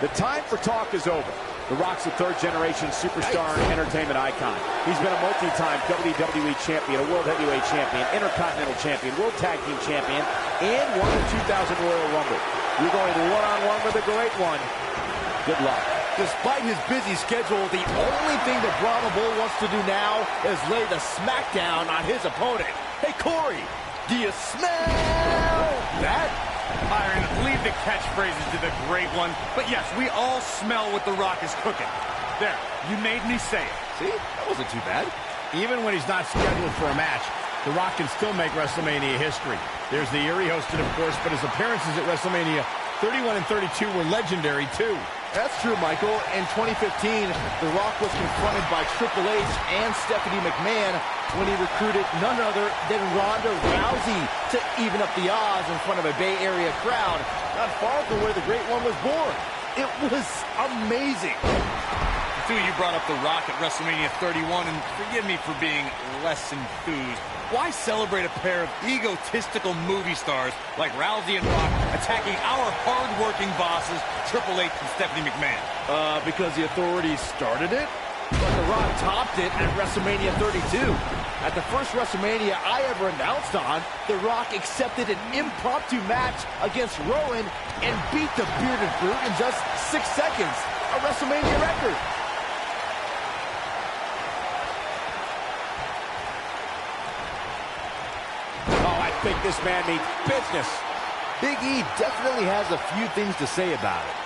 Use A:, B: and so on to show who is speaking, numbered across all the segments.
A: The time for talk is over. The Rock's a third-generation superstar and entertainment icon. He's been a multi-time WWE champion, a World Heavyweight champion, Intercontinental champion, World Tag Team champion, and won the 2000 Royal Rumble. You're going one-on-one with the great one. Good luck.
B: Despite his busy schedule, the only thing that Brahma Bull wants to do now is lay the smackdown on his opponent. Hey, Corey, do you smell that?
C: Byron, leave the catchphrases to the great one. But yes, we all smell what The Rock is cooking. There, you made me say it.
B: See, that wasn't too bad.
D: Even when he's not scheduled for a match, The Rock can still make WrestleMania history. There's the year he hosted, of course, but his appearances at WrestleMania 31 and 32 were legendary, too.
B: That's true, Michael. In 2015, The Rock was confronted by Triple H and Stephanie McMahon when he recruited none other than Ronda Rousey to even up the odds in front of a Bay Area crowd, not far from where the Great One was born. It was amazing.
C: Until you brought up The Rock at WrestleMania 31, and forgive me for being less enthused, why celebrate a pair of egotistical movie stars like Rousey and Rock attacking our hard-working bosses, Triple H and Stephanie McMahon?
B: Because the authorities started it? But The Rock topped it at WrestleMania 32. At the first WrestleMania I ever announced on, The Rock accepted an impromptu match against Rowan and beat the bearded brute in just 6 seconds. A WrestleMania record.
A: I think this man needs business.
B: Big E definitely has a few things to say about it.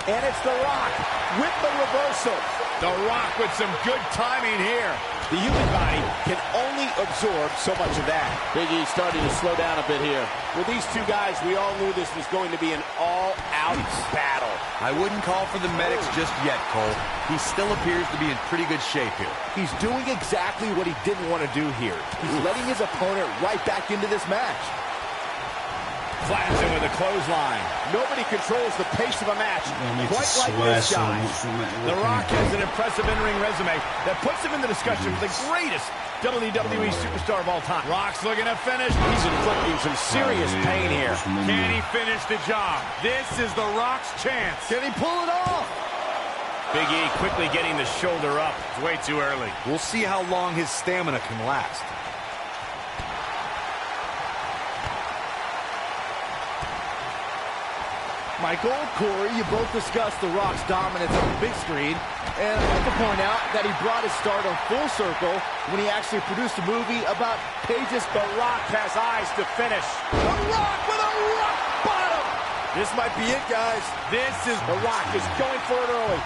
A: And it's The Rock with the reversal.
D: The Rock with some good timing here.
A: The human body can only absorb so much of that.
B: Big E starting to slow down a bit here.
A: With these two guys, we all knew this was going to be an all-out battle.
E: I wouldn't call for the medics just yet, Cole. He still appears to be in pretty good shape here.
B: He's doing exactly what he didn't want to do here. He's letting his opponent right back into this match.
D: Flattens him with a clothesline.
A: Nobody controls the pace of a match quite like this guy.
D: The Rock has an impressive in-ring resume that puts him in the discussion for the greatest WWE superstar of all time. Rock's looking to finish.
A: He's inflicting some serious pain here.
C: Can he finish the job? This is The Rock's chance.
B: Can he pull it off?
D: Big E quickly getting the shoulder up.
C: It's way too early.
E: We'll see how long his stamina can last.
B: Michael, Corey, you both discussed The Rock's dominance on the big screen, and I'd like to point out that he brought his stardom full circle when he actually produced a movie about Paige's.
A: The Rock has eyes to finish.
B: The Rock with a rock bottom! This might be it, guys.
A: This is The Rock is going for it early.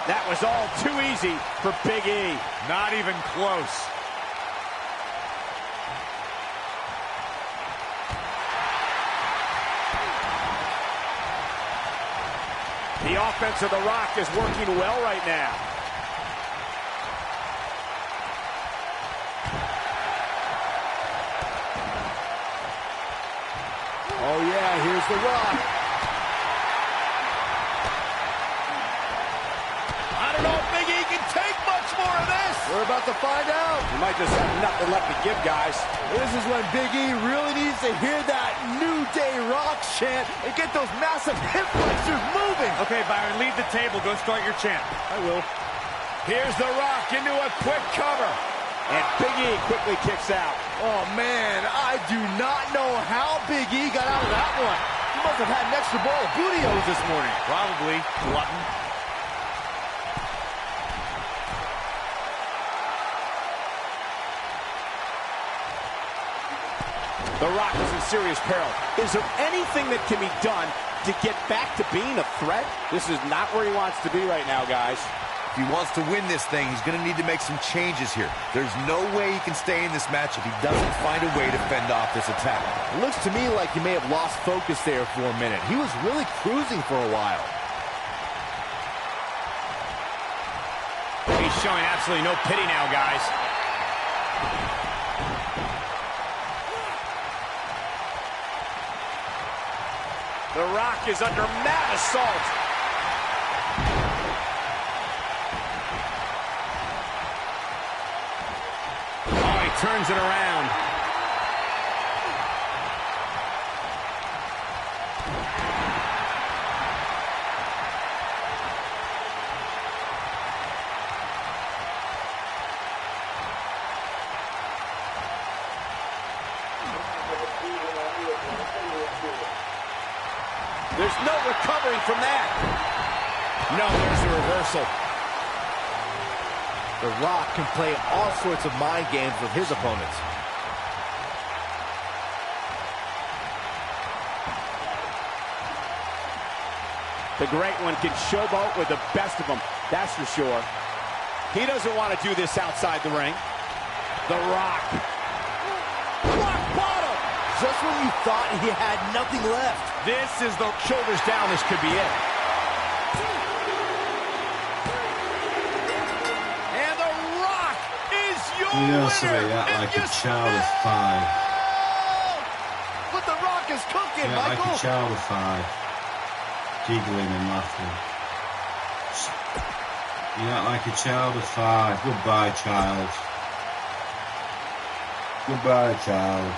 A: That was all too easy for Big E.
C: Not even close.
A: The offense of The Rock is working well right now.
B: Oh, yeah, here's The Rock.
D: I don't know if Big E can take much more of this.
B: We're about to find out.
A: We might just have nothing left to give, guys.
B: This is when Big E really needs to hear that New Day Rock chant and get those massive hip flexors moving.
C: Okay, Byron, leave the table. Go start your chant.
B: I will.
D: Here's The Rock into a quick cover.
A: And Big E quickly kicks out.
B: Oh, man, I do not know how Big E got out of that one. He must have had an extra bowl of booty-os this morning.
C: Probably. Glutton.
A: The Rock is in serious peril. Is there anything that can be done to get back to being a threat? This is not where he wants to be right now, guys.
E: If he wants to win this thing, he's going to need to make some changes here. There's no way he can stay in this match if he doesn't find a way to fend off this attack.
B: It looks to me like he may have lost focus there for a minute. He was really cruising for a while.
D: He's showing absolutely no pity now, guys.
A: The Rock is under mad assault.
D: turns it around.
A: There's no recovering from that.
D: No, there's the reversal.
B: The Rock can play all sorts of mind games with his opponents.
A: The Great One can showboat with the best of them, that's for sure. He doesn't want to do this outside the ring. The Rock. Rock bottom!
B: Just when you thought he had nothing left.
D: This is the shoulders down. This could be it.
A: And The Rock is your
F: You
A: winner.
F: say that
A: And
F: like
A: you
F: a child of 5.
B: But The Rock is cooking,
F: Yeah, like
B: Michael.
F: a child of 5. Giggling and laughing. You act like a child of 5. Goodbye, child. Goodbye, child.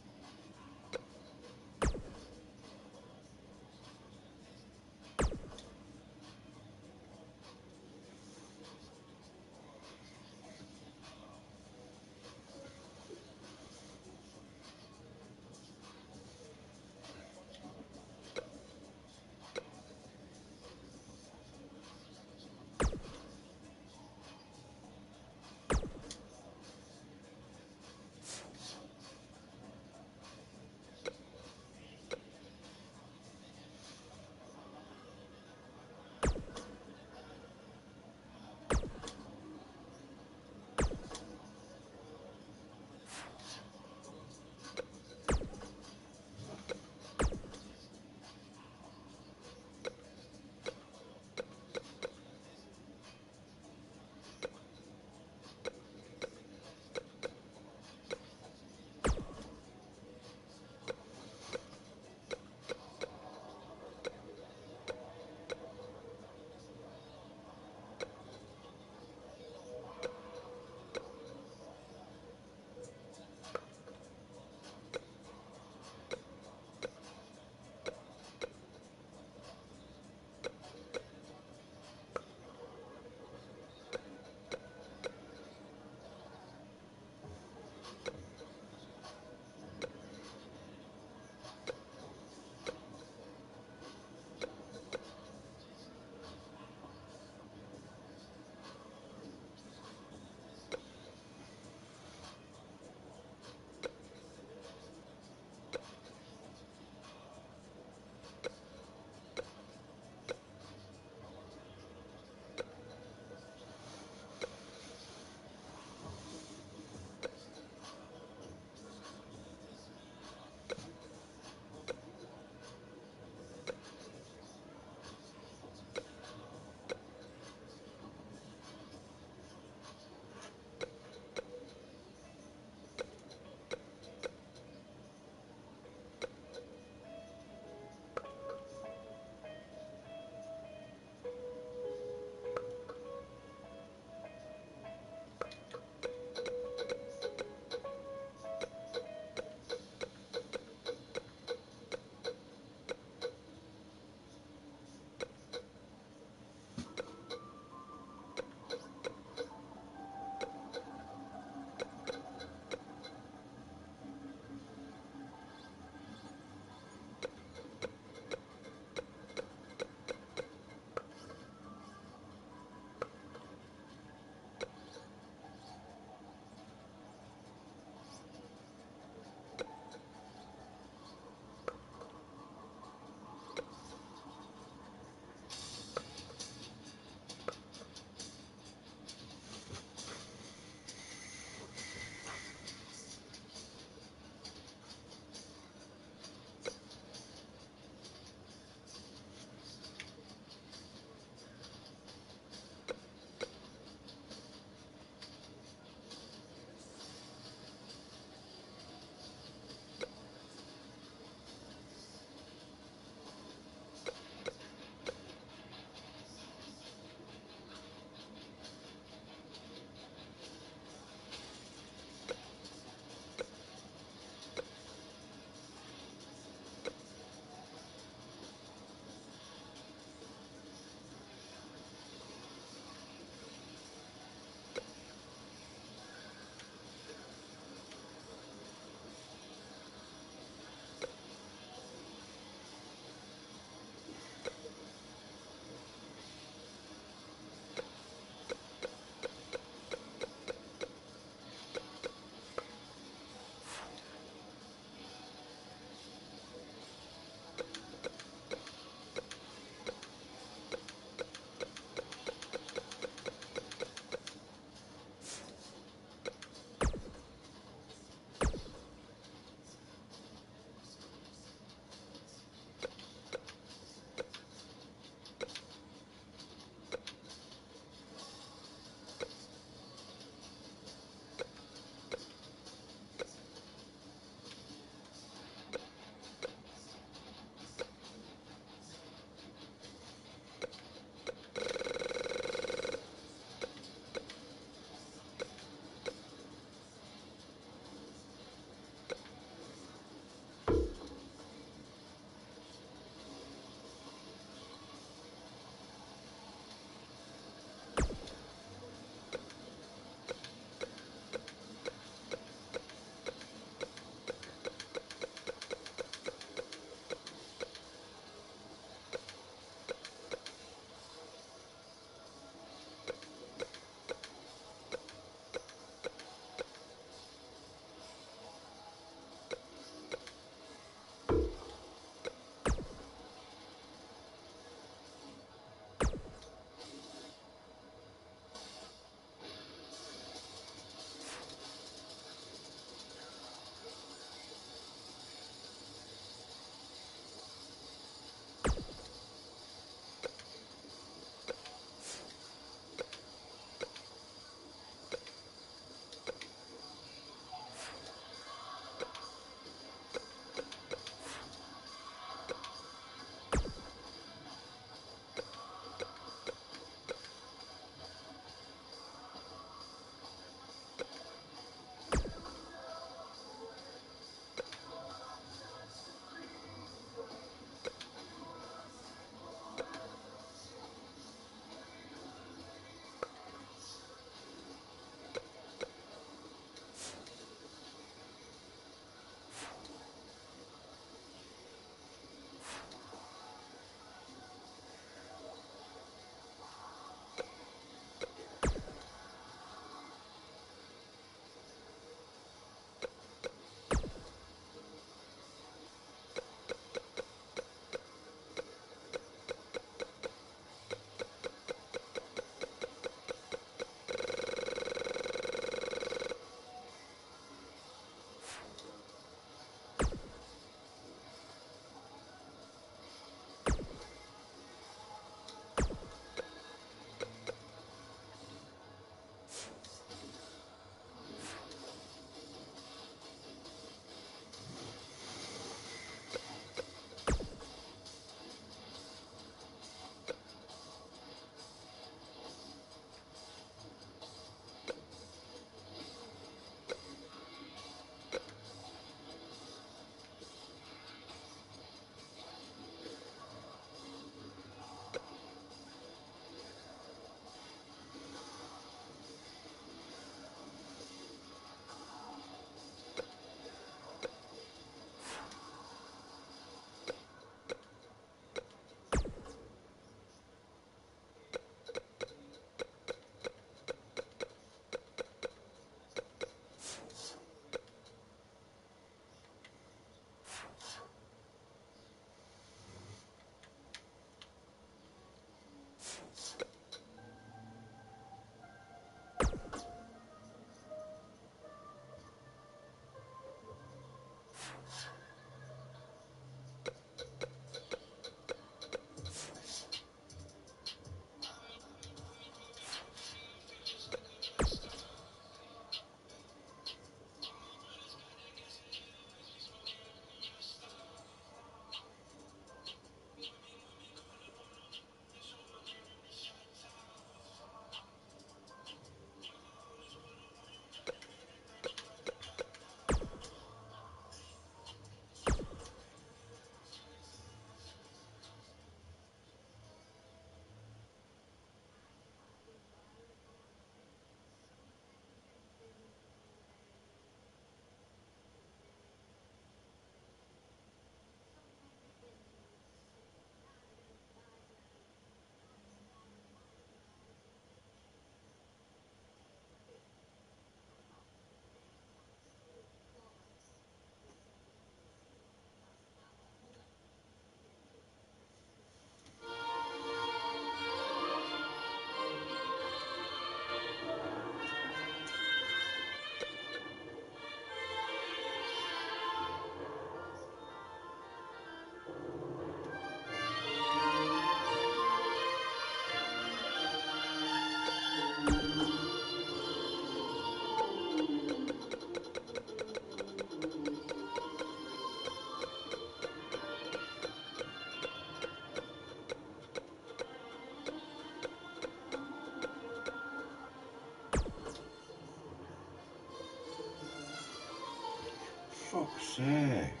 F: fuck's sake.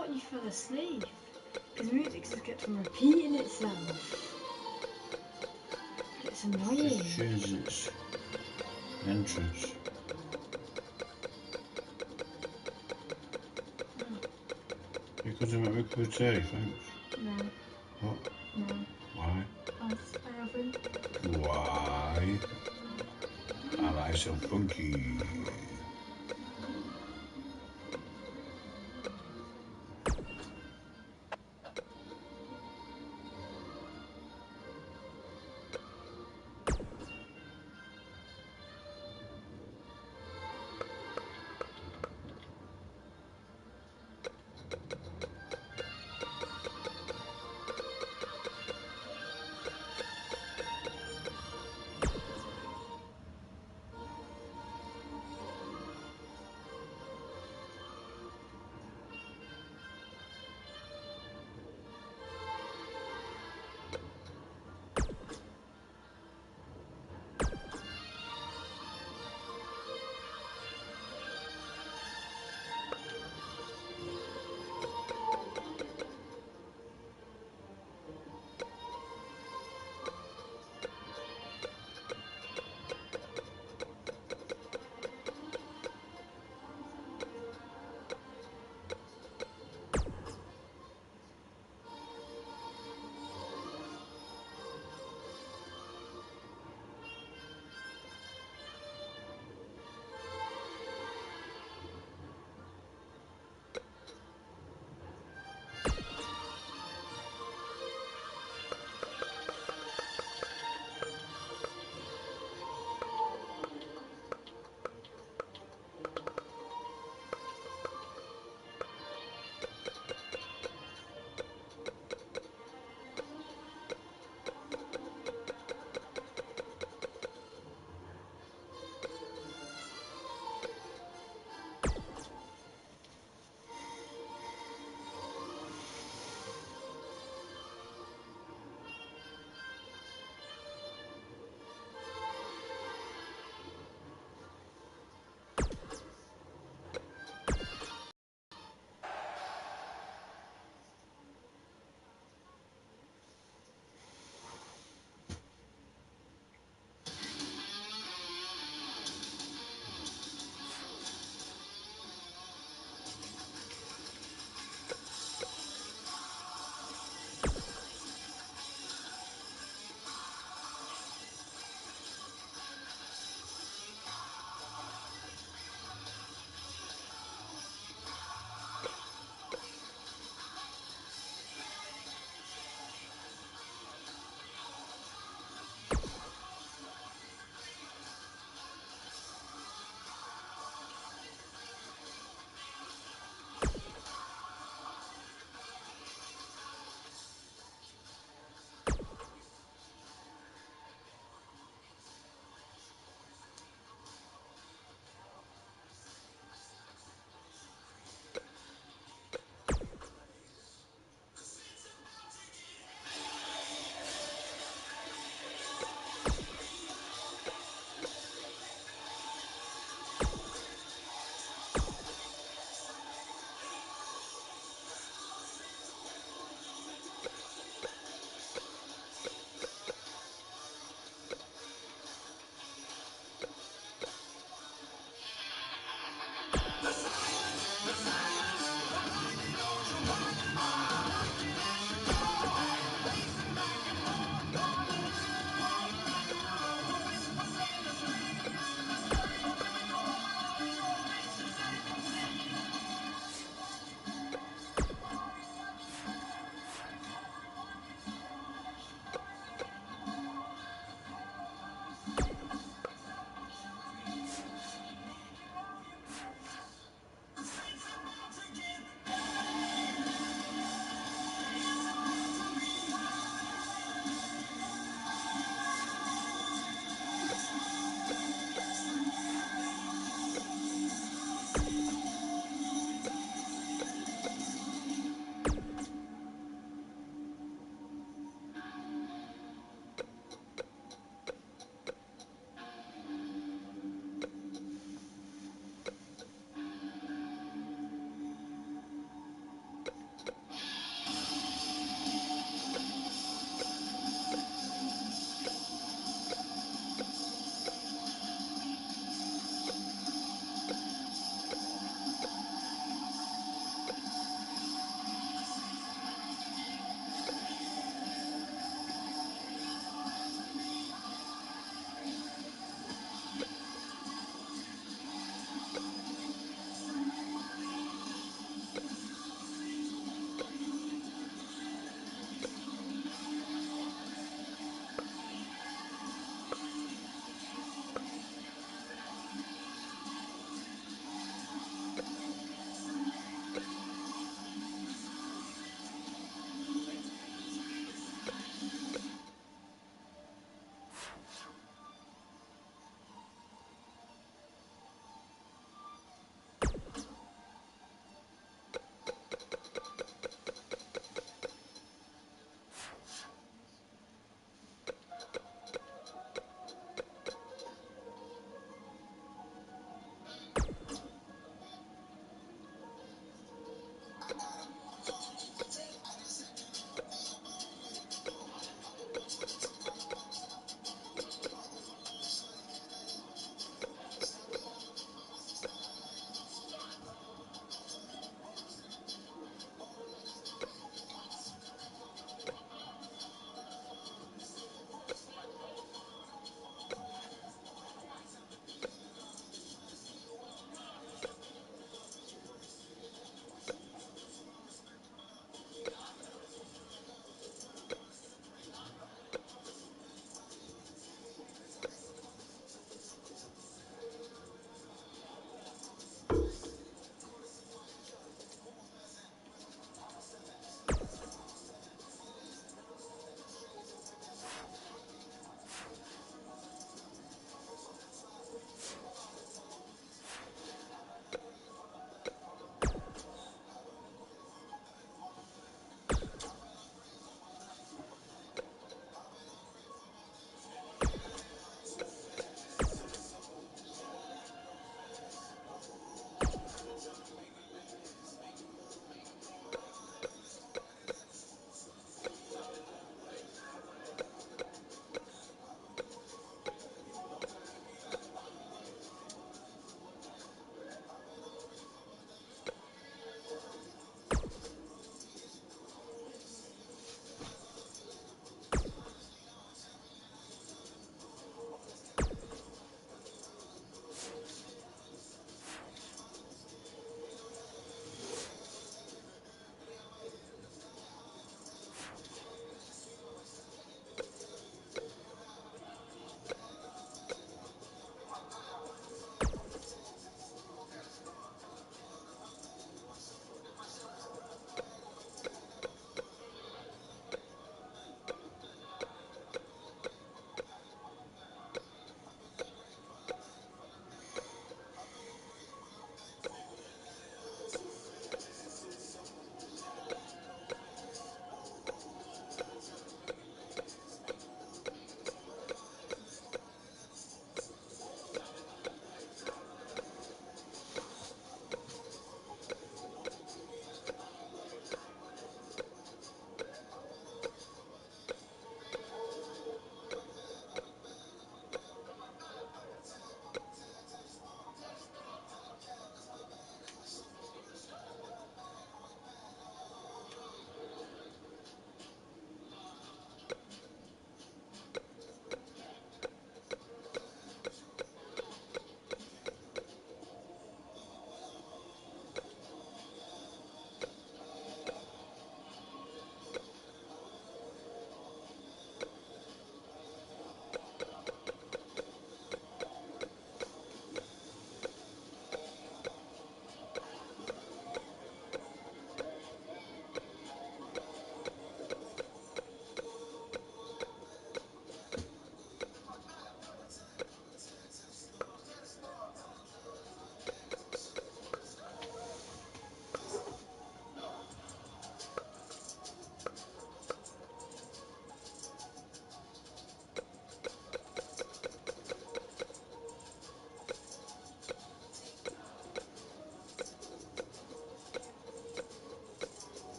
G: thought you fell asleep. Because the music just kept on repeating itself. It's annoying.
F: Just change its entrance. You couldn't make me a cup of tea, thanks.
G: No.
F: What?
G: No.
F: Why?
G: I haven't.
F: Why? I like some funky.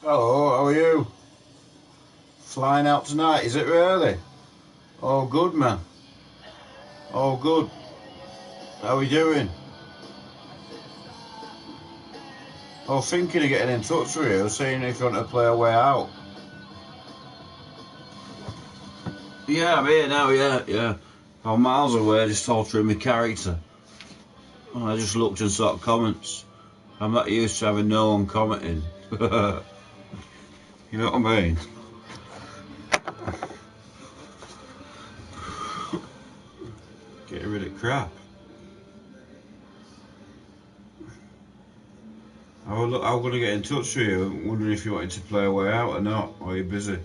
F: Hello, how are you? Flying out tonight, is it really? Oh, good, man. Oh, good. How are we doing? Oh, thinking of getting in touch with you, seeing if you want to play a way out. Yeah, I'm here now, yeah. I'm miles away, just altering my character. And I just looked and saw comments. I'm not used to having no one commenting. You know what I mean? Getting rid of crap. I'm going to get in touch with you. I'm wondering if you wanted to play a way out or not, or are you busy?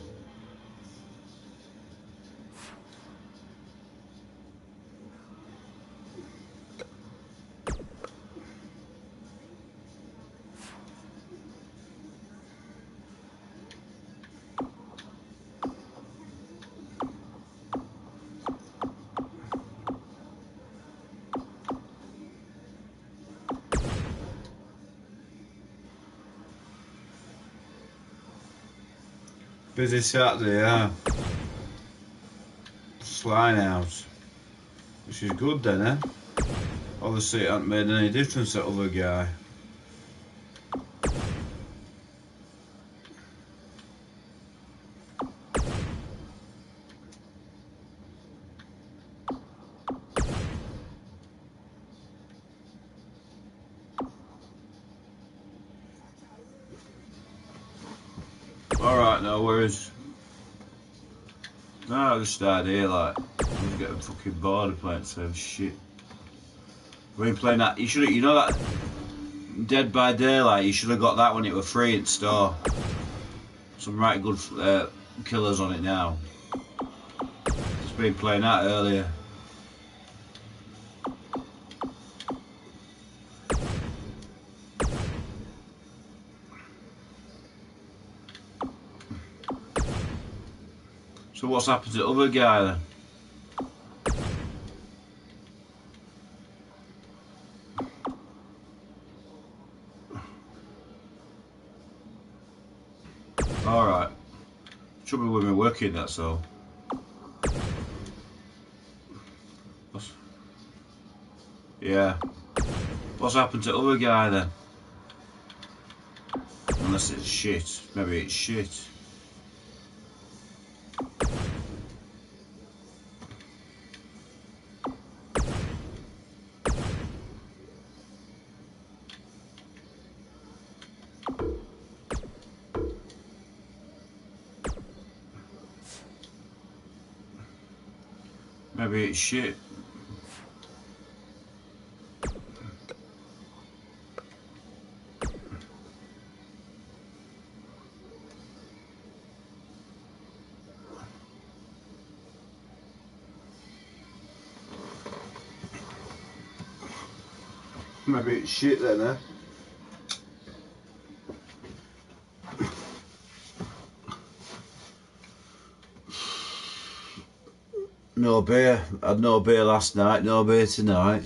F: Busy Saturday, yeah. Flying out. Which is good then, eh? Obviously it hasn't made any difference, that other guy. Alright, no worries. No, I just started here, like, I'm getting fucking bored of playing the same shit. We've been playing that, you know that Dead by Daylight, you should have got that when it was free in store. Some right good killers on it now. Just been playing that earlier. So what's happened to the other guy then? Alright. Trouble with me working, that's all. Yeah. What's happened to the other guy then? Unless it's shit. Maybe it's shit. Maybe it's shit. Maybe it's shit then, eh? No beer. I had no beer last night, no beer tonight.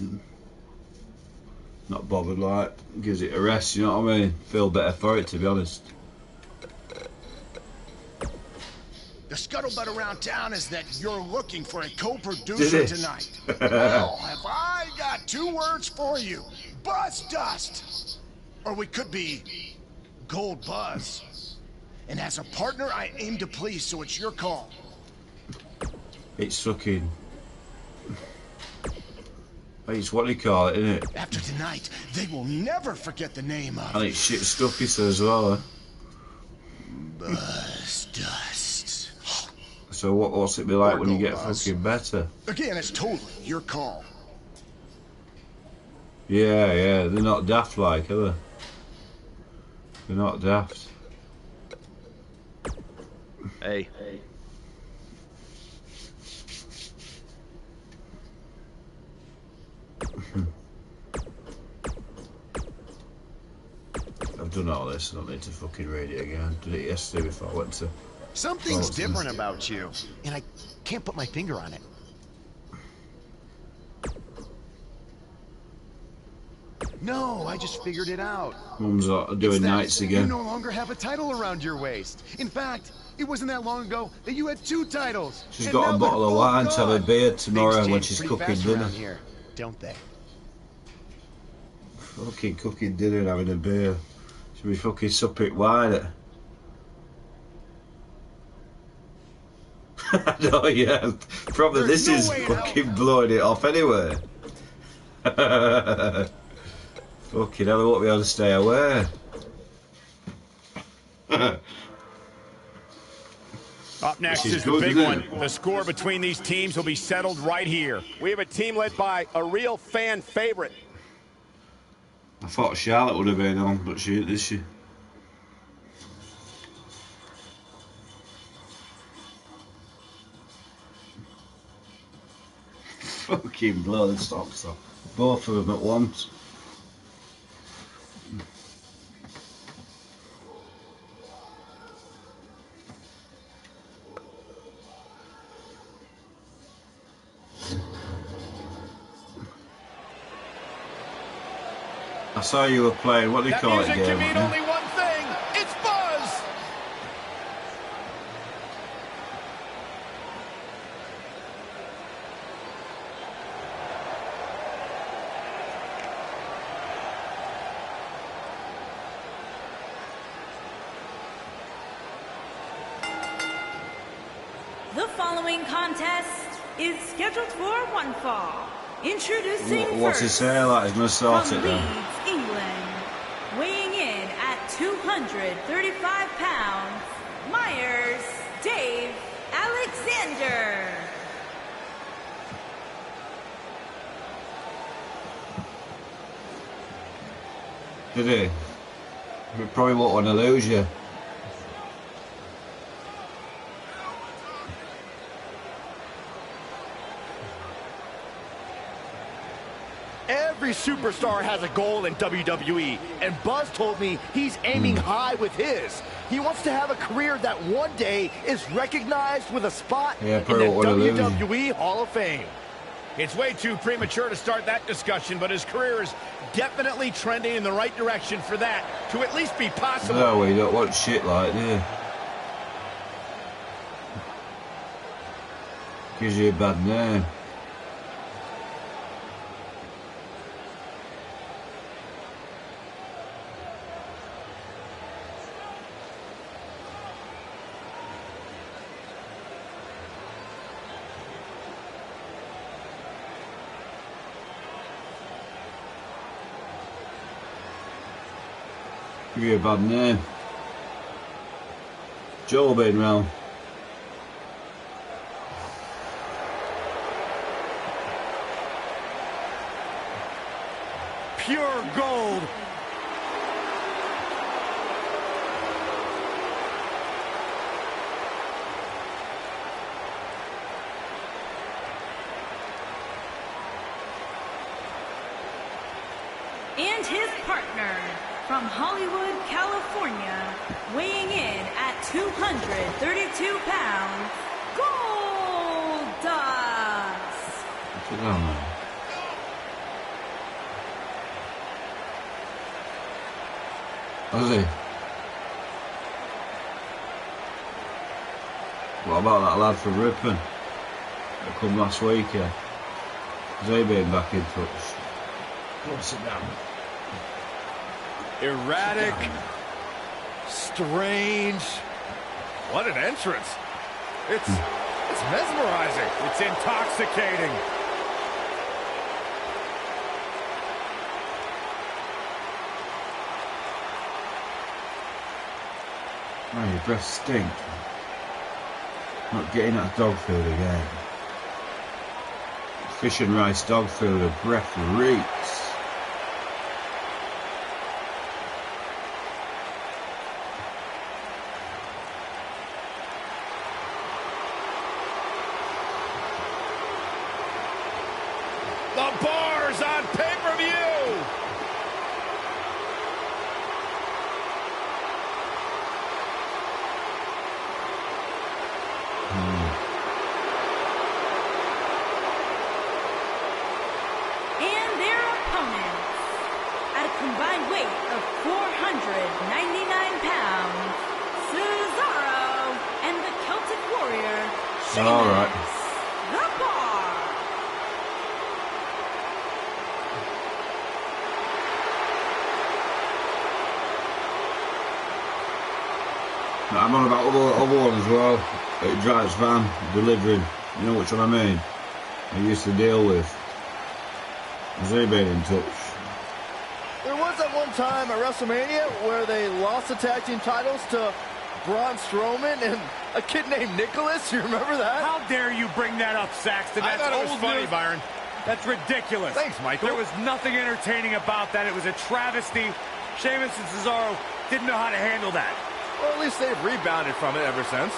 F: Not bothered, like, gives it a rest, you know what I mean? Feel better for it, to be honest.
H: The scuttlebutt around town is that you're looking for a co-producer tonight. Well, have I got 2 words for you. Buzz Dust. Or we could be Gold Buzz. And as a partner, I aim to please, so it's your call.
F: It's fucking... It's what do you call it, isn't it?
H: After tonight, they will never forget the name of...
F: And it's shit stuff, he says, as well, eh?
H: Buzz Dust.
F: So what's it be like
H: Or
F: when you
H: Gold
F: get
H: Buzz.
F: fucking better?
H: Again, it's totally your call.
F: Yeah, they're not daft like, are they? They're not daft.
B: Hey.
F: I've done all this, I don't need to fucking read it again. Did it yesterday before I went to...
H: Something's
F: Oh,
H: different about you, and I can't put my finger on it.
I: No, I just figured it out.
F: Mum's doing nights
I: You
F: again.
I: no longer have a title around your waist. In fact, it wasn't that long ago that you had 2 titles.
F: She's
I: and
F: got
I: now
F: a bottle of
I: they're
F: wine
I: both
F: to have a
I: gone.
F: beer tomorrow
I: Things
F: when
I: change
F: she's
I: pretty
F: cooking
I: fast
F: dinner.
I: around here, don't they?
F: Fucking cooking dinner and having a beer. Should be fucking supping wine at. No, yeah. Probably
H: There's
F: this
H: no
F: is
H: way in
F: fucking
H: hell.
F: blowing it off anyway. Fucking hell, I won't be able to stay away.
D: Up next
F: This is
D: is the
F: good,
D: big
F: isn't
D: one.
F: it?
D: The score between these teams will be settled right here.
J: We have a team led by a real fan favorite.
F: I thought Charlotte would have been on, but she ain't, is she? Fucking blow the socks off. Both of them at once. I saw you were playing, what do you
D: That
F: call it,
D: music can
F: game?
D: mean only one thing. It's Buzz.
K: The following contest is scheduled for one fall. Introducing
F: What's he
K: first,
F: say? Like, he's going to sort
K: from
F: it then.
K: Leeds, England, weighing in at 235 pounds, Myers Dave Alexander.
F: Did he? We probably won't want to lose you.
B: Every superstar has a goal in WWE, and Buzz told me he's aiming high with his. He wants to have a career that one day is recognized with a spot
F: Yeah,
B: in
F: probably
B: the
F: won't wanna lose.
B: WWE Hall of Fame.
D: It's way too premature to start that discussion, but his career is definitely trending in the right direction for that to at least be possible.
F: No, we don't want shit like this. Gives you a bad name. Give you a bad name. Joel being round.
B: Pure gold.
K: And his partner from Hollywood, California, weighing in at 232 pounds, Goldust.
F: Sit down, man. Has he? What about that lad from Ripon that come last week? Yeah? Has he been back in touch? Go sit down.
B: Erratic. Strange. What an entrance. It's mesmerizing.
D: It's intoxicating.
F: Oh, your breath stink. Not getting that dog food again. Fish and rice dog food, a breath reeks.
D: The Bar's on pay-per-view.
K: And their opponents, by weight of 499 pounds, Cesaro and the Celtic Warrior, Sheamus,
F: All right.
K: the Bar.
F: I'm on about other one as well. It drives van, delivering. You know which one I mean? I used to deal with. Has anybody in touch?
B: There was that one time at WrestleMania where they lost the tag team titles to Braun Strowman and a kid named Nicholas. You remember that?
C: How dare you bring that up, Saxton?
D: I thought it was
C: old
D: funny,
C: news.
D: Byron.
C: That's ridiculous.
D: Thanks, Michael.
C: There was nothing entertaining about that. It was a travesty. Sheamus and Cesaro didn't know how to handle that.
B: Well, at least they've rebounded from it ever since.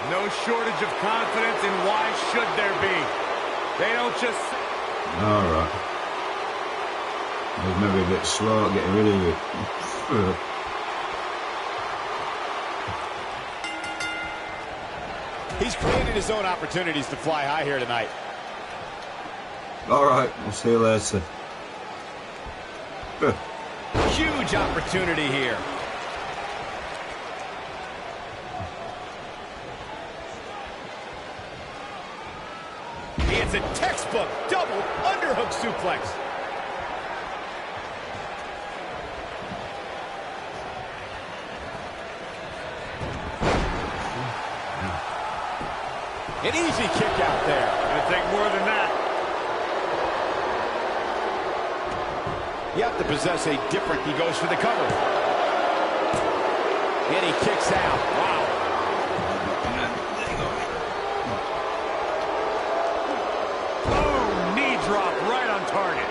C: No shortage of confidence, and why should there be? They don't just...
F: Alright. I was maybe a bit slow at getting rid of it.
J: He's created his own opportunities to fly high here tonight.
F: Alright, we'll see you later.
J: Huge opportunity here. It's a textbook double underhook suplex. An easy kick out there.
C: Gonna take more than that.
J: You have to possess a different... He goes for the cover. And he kicks out. Wow.
C: Boom! Knee drop right on target.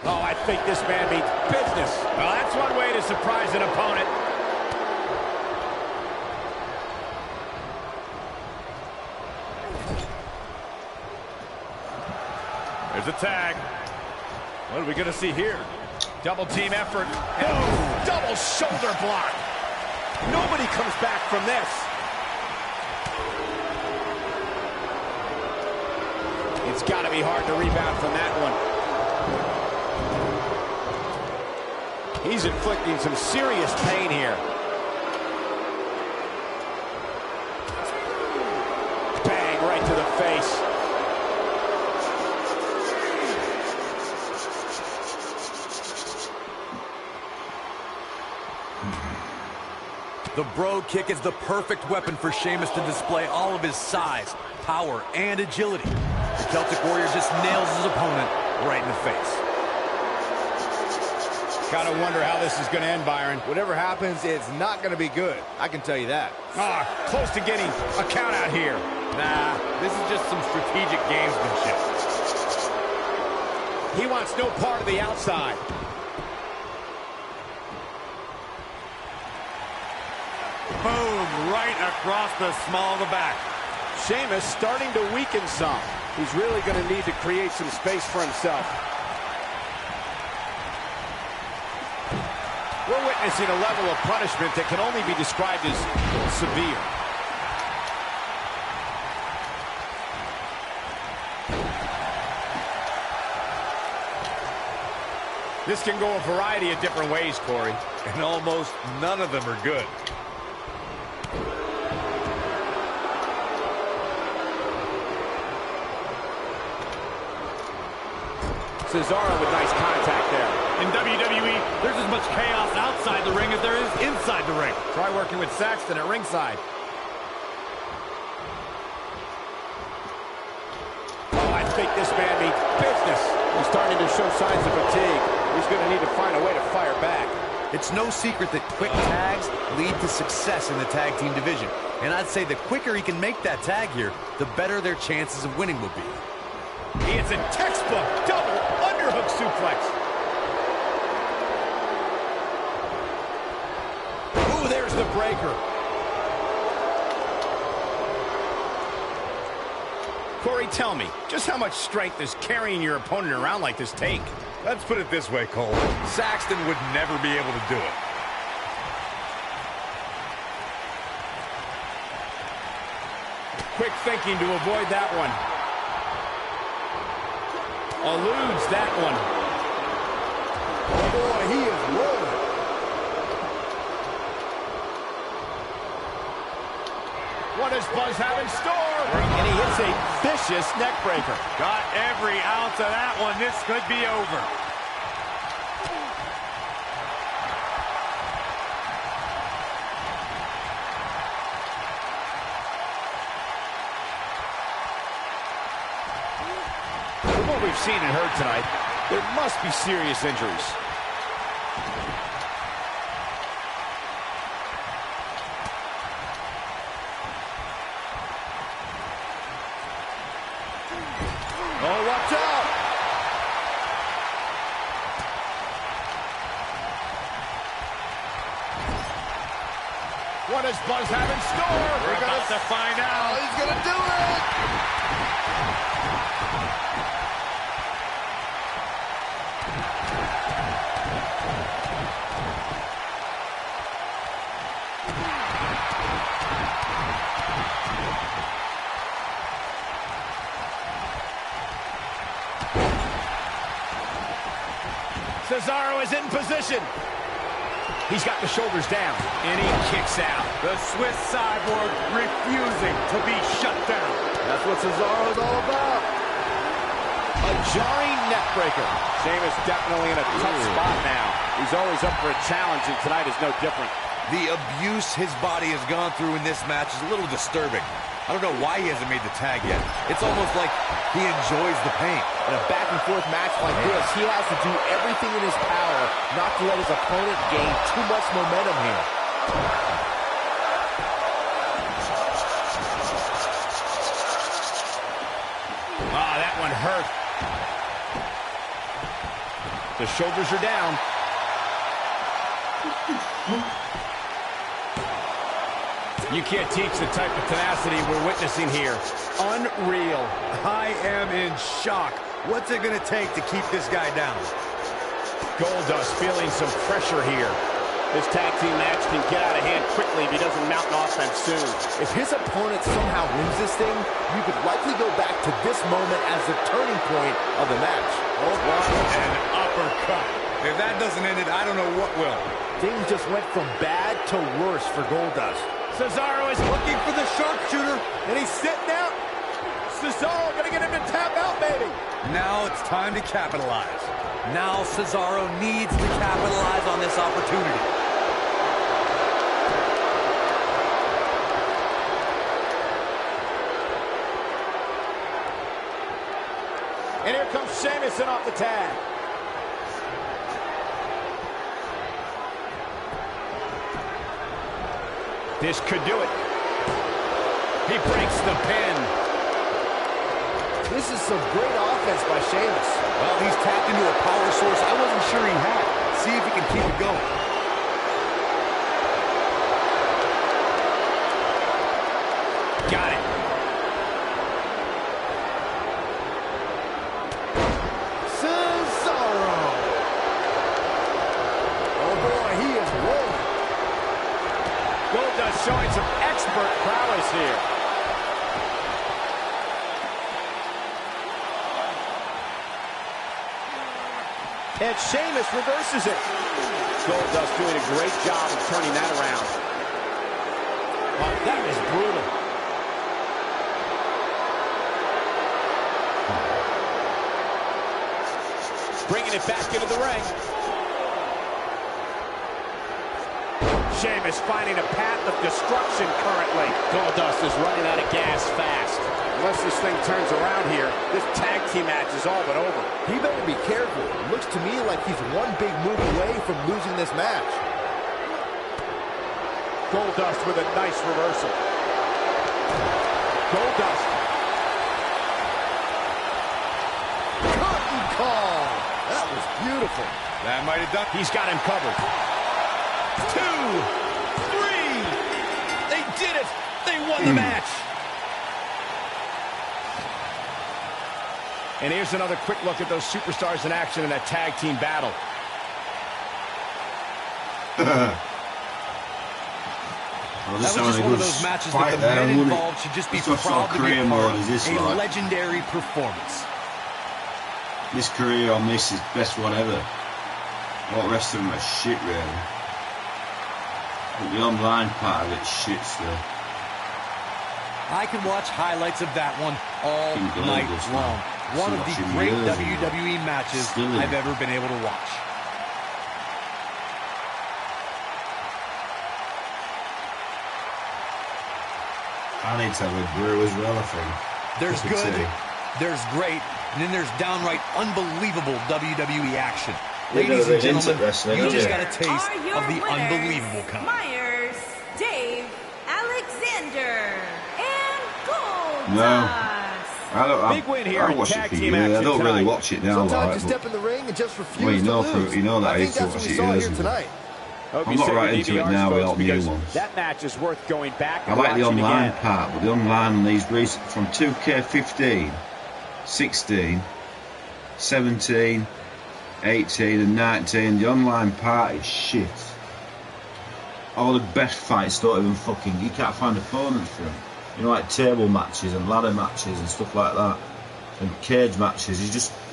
J: Oh, I think this man means business.
D: Well, that's one way to surprise an opponent. There's a tag. What are we going to see here? Double team effort.
J: Oh, double shoulder block. Nobody comes back from this. It's got to be hard to rebound from that one. He's inflicting some serious pain here. Bang, right to the face.
E: The Brogue Kick is the perfect weapon for Sheamus to display all of his size, power, and agility. The Celtic Warrior just nails his opponent right in the face.
D: Gotta wonder how this is gonna end, Byron.
B: Whatever happens, it's not going to be good. I can tell you that.
D: Ah, close to getting a count out here.
C: Nah, this is just some strategic gamesmanship.
J: He wants no part of the outside.
C: Boom, right across the small of the back.
J: Sheamus starting to weaken some. He's really going to need to create some space for himself. We're witnessing a level of punishment that can only be described as severe.
D: This can go a variety of different ways, Corey.
C: And almost none of them are good.
J: Cesaro with nice contact there.
C: In WWE, there's as much chaos outside the ring as there is inside the ring.
D: Try working with Saxton at ringside.
J: Oh, I think this man means business. He's starting to show signs of fatigue. He's going to need to find a way to fire back.
E: It's no secret that quick tags lead to success in the tag team division. And I'd say the quicker he can make that tag here, the better their chances of winning will be.
D: It's a textbook double underhook suplex.
J: Ooh, there's the breaker.
D: Corey, tell me, just how much strength does carrying your opponent around like this take?
C: Let's put it this way, Cole. Saxton would never be able to do it.
D: Quick thinking to avoid that one. Eludes that one.
B: Oh boy, he is rolling.
D: What does Buzz have in store? And he hits a vicious neck breaker.
C: Got every ounce of that one. This could be over.
D: From what we've seen and heard tonight, there must be serious injuries. Oh, watch out! What does Buzz have in store?
C: We're about to find out.
B: He's gonna do it!
D: Cesaro is in position. He's got the shoulders down, and he kicks out.
C: The Swiss cyborg refusing to be shut down.
B: That's what Cesaro's all about.
D: A jarring neck breaker.
A: Sheamus definitely in a tough spot now. He's always up for a challenge, and tonight is no different.
E: The abuse his body has gone through in this match is a little disturbing. I don't know why he hasn't made the tag yet. It's almost like he enjoys the pain.
B: In a back-and-forth match like this, he has to do everything in his power not to let his opponent gain too much momentum here.
D: Ah, that one hurt. The shoulders are down. You can't teach the type of tenacity we're witnessing here. Unreal.
C: I am in shock. What's it going to take to keep this guy down?
D: Goldust feeling some pressure here.
A: This tag team match can get out of hand quickly if he doesn't mount an offense soon.
B: If his opponent somehow wins this thing, you could likely go back to this moment as the turning point of the match.
C: Oh, what an uppercut. If that doesn't end it, I don't know what will.
B: Things just went from bad to worse for Goldust.
D: Cesaro is looking for the sharpshooter, and he's sitting out. Cesaro gonna get him to tap out, baby.
E: Now it's time to capitalize. Now Cesaro needs to capitalize on this opportunity.
A: And here comes Sheamus in off the tag.
D: This could do it. He breaks the pin.
B: This is some great offense by Sheamus.
E: Well, he's tapped into a power source I wasn't sure he had. See if he can keep it going.
D: Got it.
B: Cesaro. Oh boy, he is rolling.
A: Goldust showing some expert prowess here. And Sheamus reverses it. Goldust doing a great job of turning that around.
D: Oh, that is brutal.
A: Bringing it back into the ring. Sheamus finding a path of destruction currently. Goldust is running out of gas fast. Unless this thing turns around here, this tag team match is all but over.
B: He better be careful. It looks to me like he's one big move away from losing this match.
A: Goldust with a nice reversal. Goldust.
B: Curtain call. That was beautiful.
C: That might have done.
D: He's got him covered. 2, 3. They did it. They won the match. And here's another quick look at those superstars in action in that tag team battle.
E: Well, that was just one of those matches that the men involved should just be proud to be a part of. A legendary performance.
F: This career on this is the best one ever. All the rest of them are shit, really. But the online part of it's shit still.
E: I can watch highlights of that one all night long. One of the great WWE matches I've ever been able to watch.
F: I need to have a brew as well, I think.
E: There's good, there's great, and then there's downright unbelievable WWE action. Ladies and gentlemen, you just got a taste of the unbelievable kind.
K: Myers, Dave, Alexander, and Gold.
J: Big win here in tag team action
F: I don't really watch it now.
I: Sometimes you step in the ring and just refuse to lose.
F: You know that
I: I think that's what we saw here tonight.
F: I'm not right into it now with all the new ones.
J: That match is worth going back and
F: I like the online
J: again.
F: part, but the online on these recent from 2K15, 16, 17, 18 and 19, the online part is shit. All the best fights don't even fucking, you can't find opponents for them. You know, like table matches and ladder matches and stuff like that, and cage matches.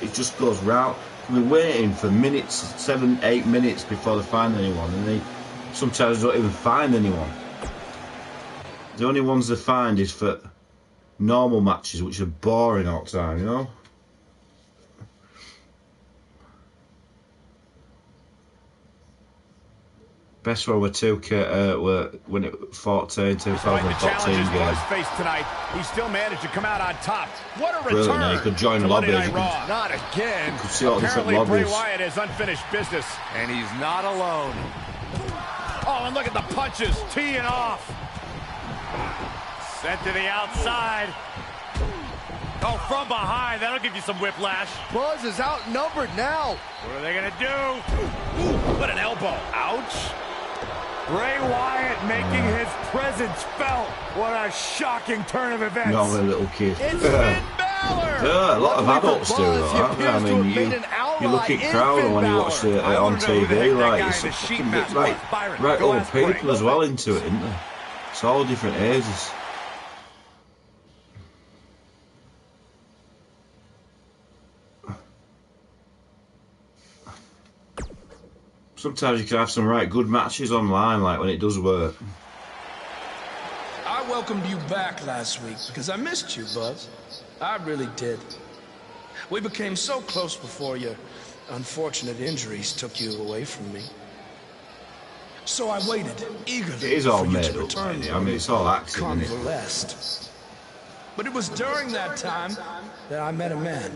F: It just goes round. We're waiting for minutes, 7, 8 minutes before they find anyone, and they sometimes don't even find anyone. The only ones they find is for normal matches, which are boring all the time, you know. Best one with 2K were when it 2014 game.
D: Faced tonight, he still managed to come out on top. What a
F: Brilliant,
D: return!
F: he could join lobbies.
D: Not again.
F: You could see all
D: Apparently,
F: different
D: Bray
F: lobbies.
D: Wyatt has unfinished business.
B: And he's not alone.
D: Oh, and look at the punches, teeing off.
B: Sent to the outside. Oh, from behind. That'll give you some whiplash.
I: Buzz is outnumbered now.
B: What are they going to do? Ooh, what an elbow. Ouch. Bray Wyatt making his presence felt. What a shocking turn of events.
F: Not a little kid.
B: It's Finn Balor.
F: Yeah, a lot of adults do that. I mean, you look at crowd when you watch it on TV, like it's a fucking bit, right old people as well into it, isn't there? It's all different ages. Sometimes you can have some right good matches online, like when it does work.
L: I welcomed you back last week because I missed you, Buzz. I really did. We became so close before your unfortunate injuries took you away from me. So I waited eagerly
F: It is all
L: for you
F: made
L: to
F: up,
L: return.
F: I mean, it's all acting, isn't it?
L: Convalesced. But it was during that time that I met a man.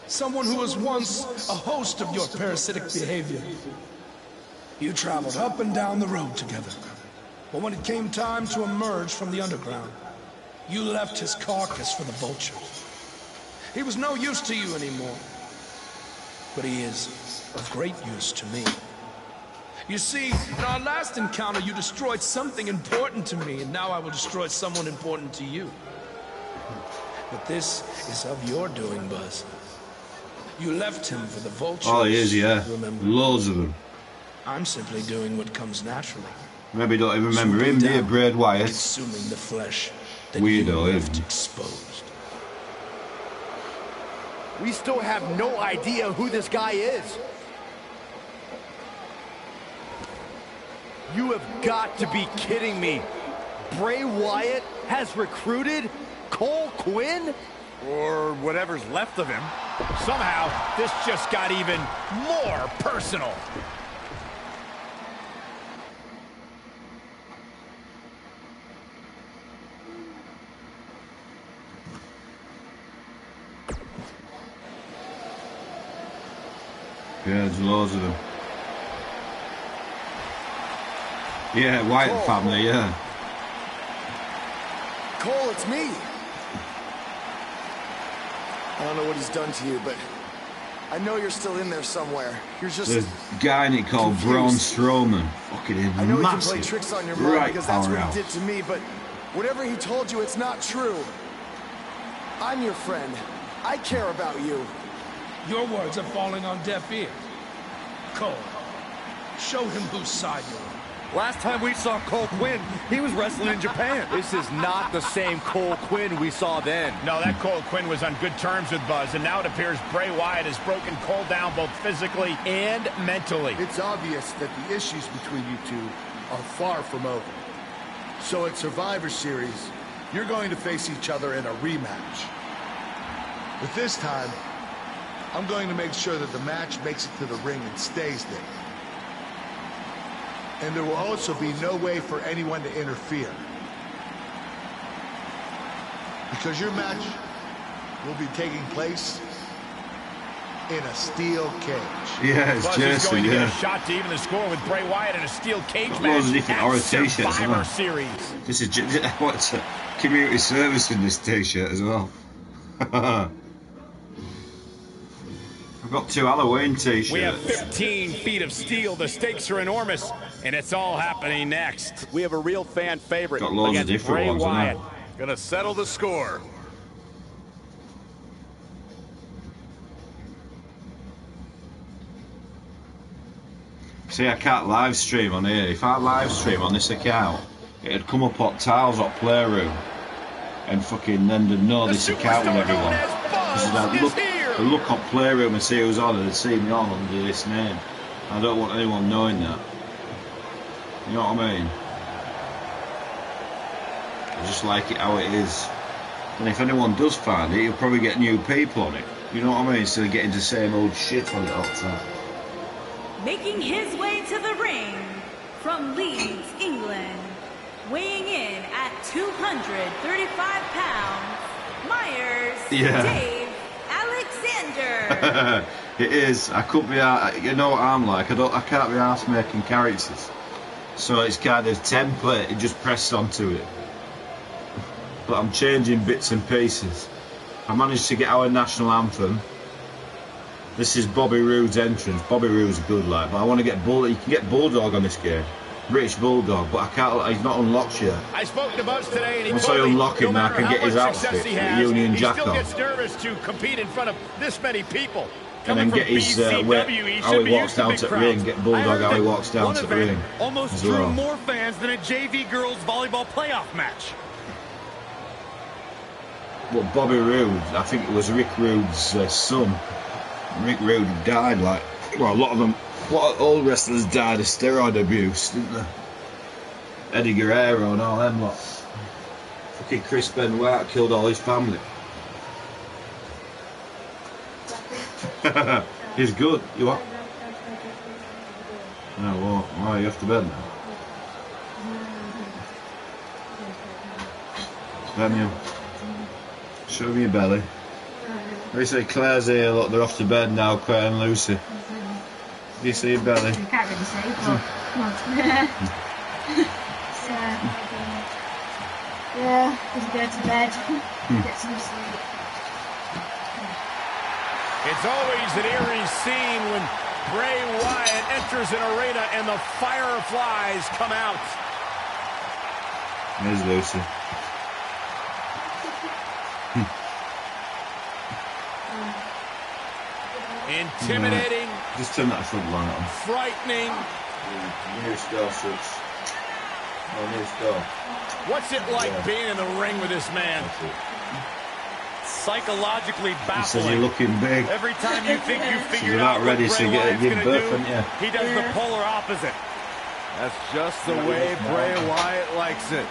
L: Someone who was once a host of your parasitic behavior. You traveled up and down the road together. But when it came time to emerge from the underground, you left his carcass for the vultures. He was no use to you anymore. But he is of great use to me. You see, in our last encounter, you destroyed something important to me, and now I will destroy someone important to you. But this is of your doing, Buzz. You left him for the vultures.
F: Oh, he is, yeah.
L: Remember?
F: Loads of them.
L: I'm simply doing what comes naturally.
F: Maybe you don't even remember him, do you, Bray Wyatt?
L: Consuming the flesh that
F: Weirdo,
L: you left
F: isn't he?
L: exposed.
B: We still have no idea who this guy is. You have got to be kidding me. Bray Wyatt has recruited Cole Quinn? Or whatever's left of him.
D: Somehow, this just got even more personal.
F: Yeah, there's loads of them. Yeah, Wyatt family, yeah.
I: Cole, it's me. I don't know what he's done to you, but I know you're still in there somewhere. You're just
F: There's a guy in it called Braun Strowman. Fucking
I: I know
F: massive.
I: he can play tricks on your mind
F: Right
I: because that's what
F: power
I: he did to me, but whatever he told you, it's not true. I'm your friend. I care about you.
L: Your words are falling on deaf ears. Cole, show him whose side you're on.
B: Last time we saw Cole Quinn, he was wrestling in Japan. This is not the same Cole Quinn we saw then.
D: No, that Cole Quinn was on good terms with Buzz, and now it appears Bray Wyatt has broken Cole down both physically and mentally.
I: It's obvious that the issues between you two are far from over. So at Survivor Series, you're going to face each other in a rematch. But this time, I'm going to make sure that the match makes it to the ring and stays there. And there will also be no way for anyone to interfere. Because your match will be taking place in a steel cage.
F: Yeah, it's
D: Buzz is going to get a shot to even the score with Bray Wyatt in a steel cage match.
F: Loads of different orange
D: at
F: t-shirts,
D: Survivor
F: isn't
D: Series.
F: This is what's a community service in this t-shirt as well. I've got 2 Halloween t-shirts.
D: We have 15 feet of steel. The stakes are enormous, and it's all happening next.
J: We have a real fan favorite
F: Got loads of
J: against
F: different
J: Bray
F: ones,
J: Wyatt.
B: Gonna settle the score.
F: See, I can't live stream on here. If I live stream on this account, it'd come up on Tiles or Playroom, and fucking then they'd know this account with everyone. Because I'd look on Playroom and see who's on, and they'd see me on under this name. I don't want anyone knowing that. You know what I mean? I just like it how it is. And if anyone does find it, you'll probably get new people on it. You know what I mean? Instead of getting the same old shit on it all the time.
K: Making his way to the ring from Leeds, England, weighing in at 235 pounds, Myers Dave Alexander.
F: It is. I could be. You know what I'm like. I can't be arsed making characters. So it's kind of template. It just pressed onto it. But I'm changing bits and pieces. I managed to get our national anthem. This is Bobby Roode's entrance. Bobby Roode's good, like, but I want to get Bull. You can get Bulldog on this game, British Bulldog, but I can't. He's not unlocked yet.
D: I spoke to Buzz today, and he
F: Once
D: told
F: I
D: me
F: unlock him,
D: no
F: I can
D: matter
F: get his
D: how much
F: outfit,
D: success he
F: the
D: has,
F: Union
D: he
F: Jack
D: still
F: on.
D: gets nervous to compete in front of this many people.
F: And then get his how he walks down to the ring, get Bulldog how he walks down to the ring
C: almost
F: as
C: drew
F: well.
C: more fans than a JV girls volleyball playoff match.
F: But Bobby Roode, I think it was Rick Rude's son. Rick Rude died, like, well, a lot of old wrestlers died of steroid abuse, didn't they? Eddie Guerrero and all them lots. Fucking Chris Benoit killed all his family. He's good. You what? No, what? Why are you off to bed now? Daniel, show me your belly. They say Claire's here, look, they're off to bed now, Claire and Lucy. Do you see your belly?
G: I can't really say, but come on. So, yeah, just go to bed, get some sleep.
D: It's always an eerie scene when Bray Wyatt enters an arena and the fireflies come out.
F: There's Lucy.
D: Intimidating.
F: Just turn that front line on.
D: Frightening.
F: New star switch. Oh, new star.
D: What's it like being in the ring with this man?
C: Psychologically
F: He
C: baffling.
F: says you're looking big.
C: Every time you think you
F: So
C: figured
F: you're
C: out
F: not
C: what
F: ready
C: Bray
F: to
C: Wyatt's
F: give
C: gonna
F: birth,
C: do,
F: aren't you?
C: he does the polar opposite.
B: That's just the way Bray Wyatt likes it.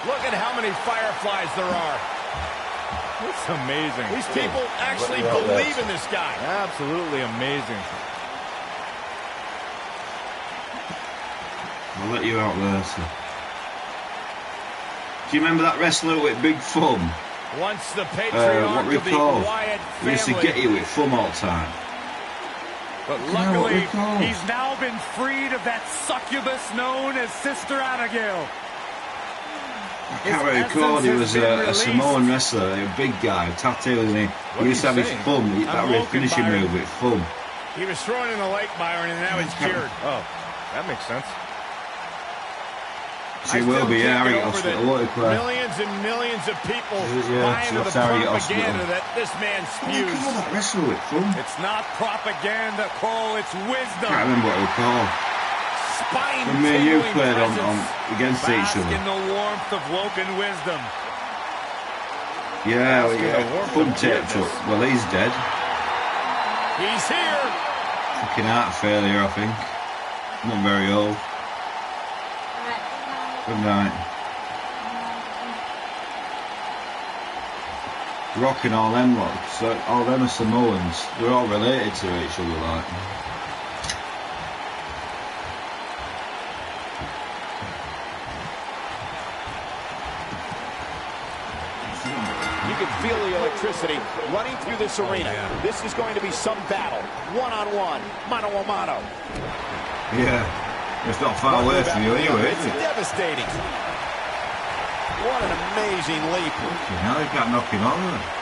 D: Look at how many fireflies there are.
B: It's amazing.
D: These people actually believe in this guy.
B: Absolutely amazing.
F: I'll let you out there, sir. Do you remember that wrestler with Big Thumb?
D: Once the
F: What
D: patriarch
F: we
D: of the
F: call?
D: Wyatt
F: He used to
D: family.
F: get you with thumb all the time.
C: But luckily, he's now been freed of that succubus known as Sister Abigail.
F: I can't really recall. He was a Samoan wrestler, a big guy, tattooed, and he used to have his thumb. That was his finishing move with thumb.
D: He was thrown in the lake, Byron, and now he's cured.
B: Oh, that makes sense.
F: She will be, yeah, Harry Hospital, what a player.
J: Millions and millions of people
F: Yeah,
J: buying into the
F: Harry
J: propaganda that this man spews.
F: Where that wrestle it from?
C: It's not propaganda, Cole, it's wisdom.
F: I can't remember what it was called. When me and you played on against each other.
C: In the warmth of Woken wisdom.
F: Yeah, thumb taped up. Well, he's dead.
J: He's here.
F: Fucking heart failure, I think. Not very old. Good night. Rock and all them lot, so all them are Samoans. They're all related to each other, like.
J: You can feel the electricity running through this arena. This is going to be some battle. One-on-one, mano-a-mano.
F: Yeah. It's not far away from you anyway, is it?
J: It's devastating. What an amazing leap.
F: Now they can't knock him over.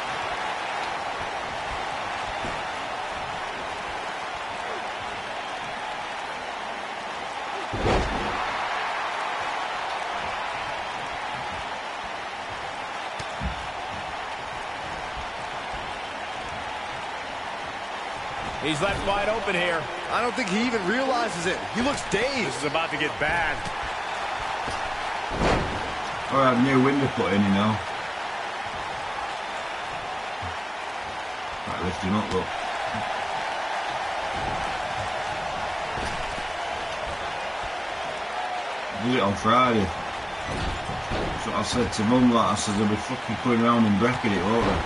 J: He's left wide open here.
B: I don't think he even realizes it. He looks dazed.
J: This is about to get bad.
F: All right, new window put in, you know. Right, lift him up, look. Did it on Friday. That's what I said to Mum, like, I said, they'll be fucking coming around and breaking it, won't they?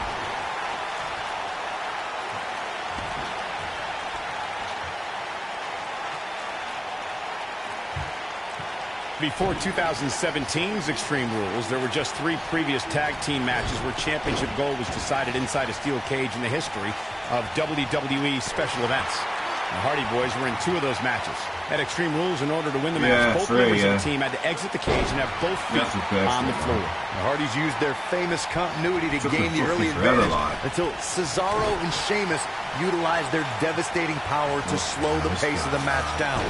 D: Before 2017's Extreme Rules, there were just 3 previous tag team matches where championship gold was decided inside a steel cage in the history of WWE special events. The Hardy Boys were in 2 of those matches. At Extreme Rules, in order to win the match, both members of the team had to exit the cage and have both feet on the floor.
B: The Hardys used their famous continuity to gain the early advantage until Cesaro and Sheamus utilized their devastating power to slow the pace of the match down.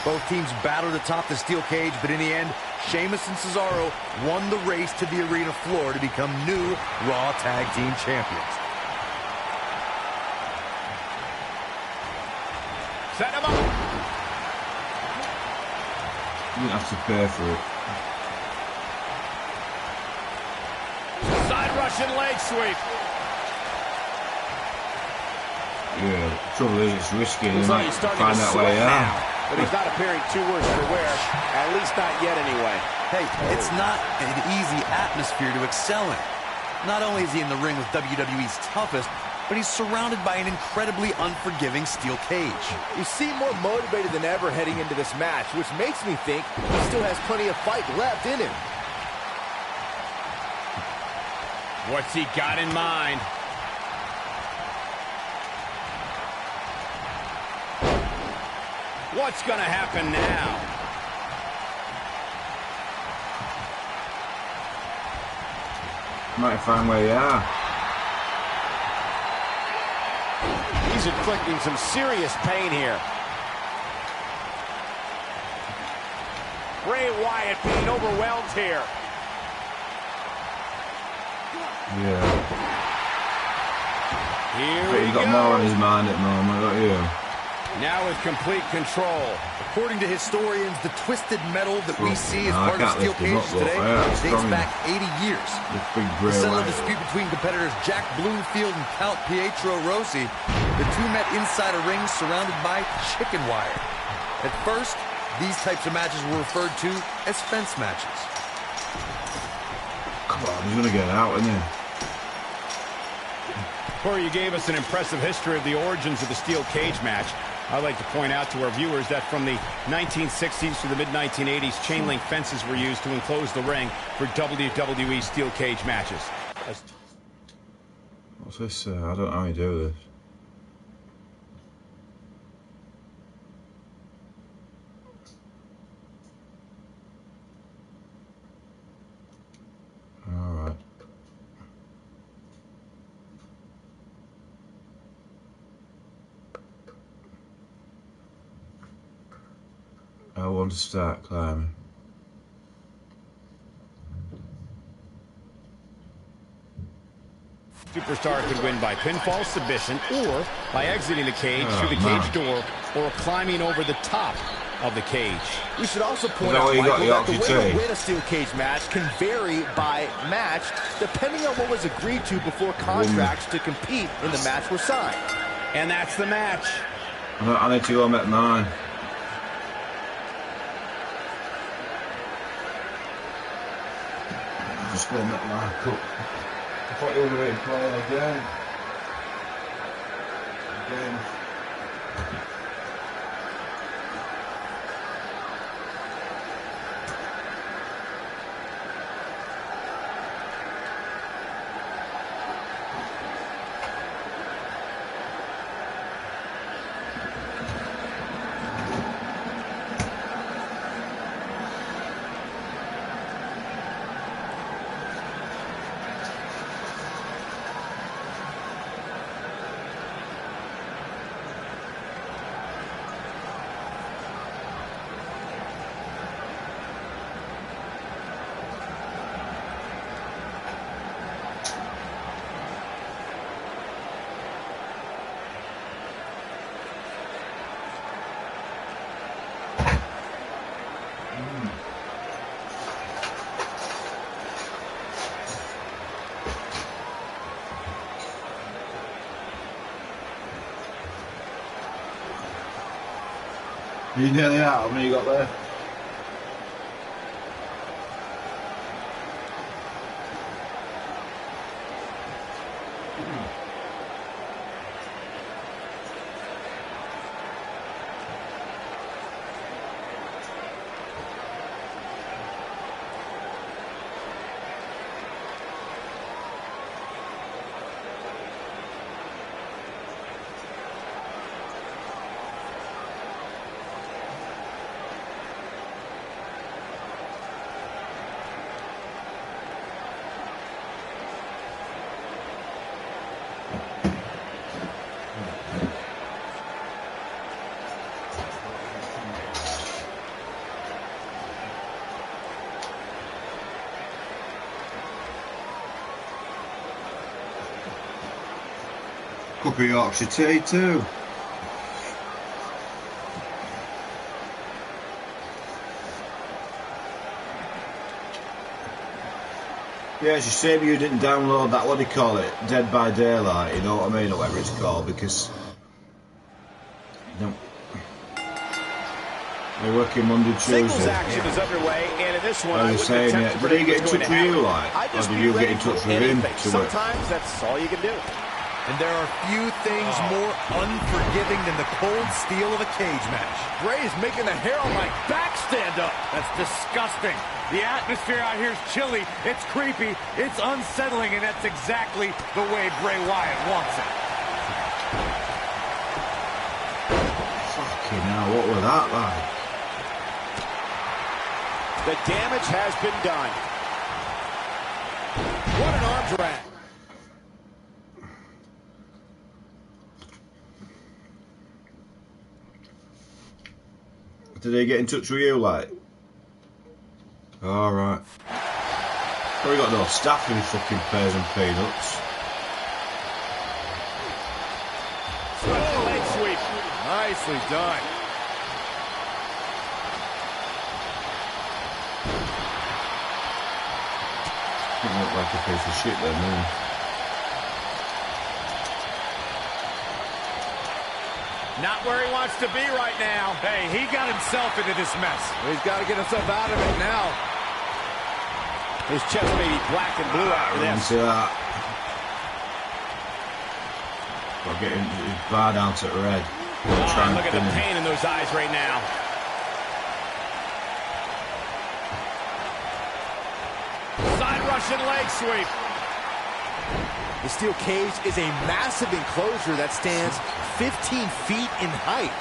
B: Both teams battled atop the steel cage, but in the end, Sheamus and Cesaro won the race to the arena floor to become new Raw Tag Team Champions.
J: Set him up.
F: You didn't have to pay for it.
J: Side Russian leg sweep.
F: Yeah, the trouble is it's risky.
J: Looks like he's starting to sweat now. But he's not appearing too worse for wear, at least not yet anyway.
E: Hey, it's not an easy atmosphere to excel in. Not only is he in the ring with WWE's toughest, but he's surrounded by an incredibly unforgiving steel cage.
B: He seemed more motivated than ever heading into this match, which makes me think he still has plenty of fight left in him.
D: What's he got in mind? What's going to happen now?
F: Might find where you are.
J: He's inflicting some serious pain here. Bray Wyatt being overwhelmed here.
F: Yeah.
J: Here
F: He's got more on his mind at the moment, don't you?
D: Now with complete control.
B: According to historians, the twisted metal that we see as
F: No,
B: part of steel cages today dates back 80 years. To settle a dispute between competitors Jack Bloomfield and Count Pietro Rossi, the 2 met inside a ring surrounded by chicken wire. At first, these types of matches were referred to as fence matches.
F: Come on, he's going to get out, isn't he?
D: Corey, you gave us an impressive history of the origins of the steel cage match. I'd like to point out to our viewers that from the 1960s to the mid-1980s, chain link fences were used to enclose the ring for WWE steel cage matches.
F: What's this? I don't know how you do this. Alright. I want to start climbing.
D: Superstar could win by pinfall submission or by exiting the cage through the cage door or climbing over the top of the cage.
B: We should also point out, Michael, that the way to win a steel cage match can vary by match depending on what was agreed to before contracts to compete in the match were signed.
D: And that's the match.
F: I need to go make mine. Just go make my cup. I thought you were going to play again. You nearly out. How many you got there? Cup of Yorkshire tea too. Yeah, it's a shame you didn't download that, what do you call it, Dead by Daylight, you know what I mean, or whatever it's called, because they're working Monday, Tuesday.
J: Singles action is underway, and in this one,
F: I was saying, did he get in touch with you, like, or did you get in touch with him?
J: Sometimes that's all you can do.
E: And there are few things more unforgiving than the cold steel of a cage match.
B: Bray is making the hair on my back stand up.
C: That's disgusting. The atmosphere out here is chilly, it's creepy, it's unsettling, and that's exactly the way Bray Wyatt wants it.
F: Fucking hell, what was that like?
J: The damage has been done. What an arm drag.
F: Did he get in touch with you, like? Alright. Well, we got no staff in fucking pears and peanuts.
J: Leg sweep.
B: Nicely done.
F: Didn't look like a piece of shit then, no.
J: Not where he wants to be right now.
C: Hey, he got himself into this mess.
B: He's got to get himself out of it now.
J: His chest may be black and blue after this.
F: See that. Got to get his bar down to red.
J: Look at the pain in those eyes right now. Side Russian leg sweep.
B: The steel cage is a massive enclosure that stands 15 feet in height.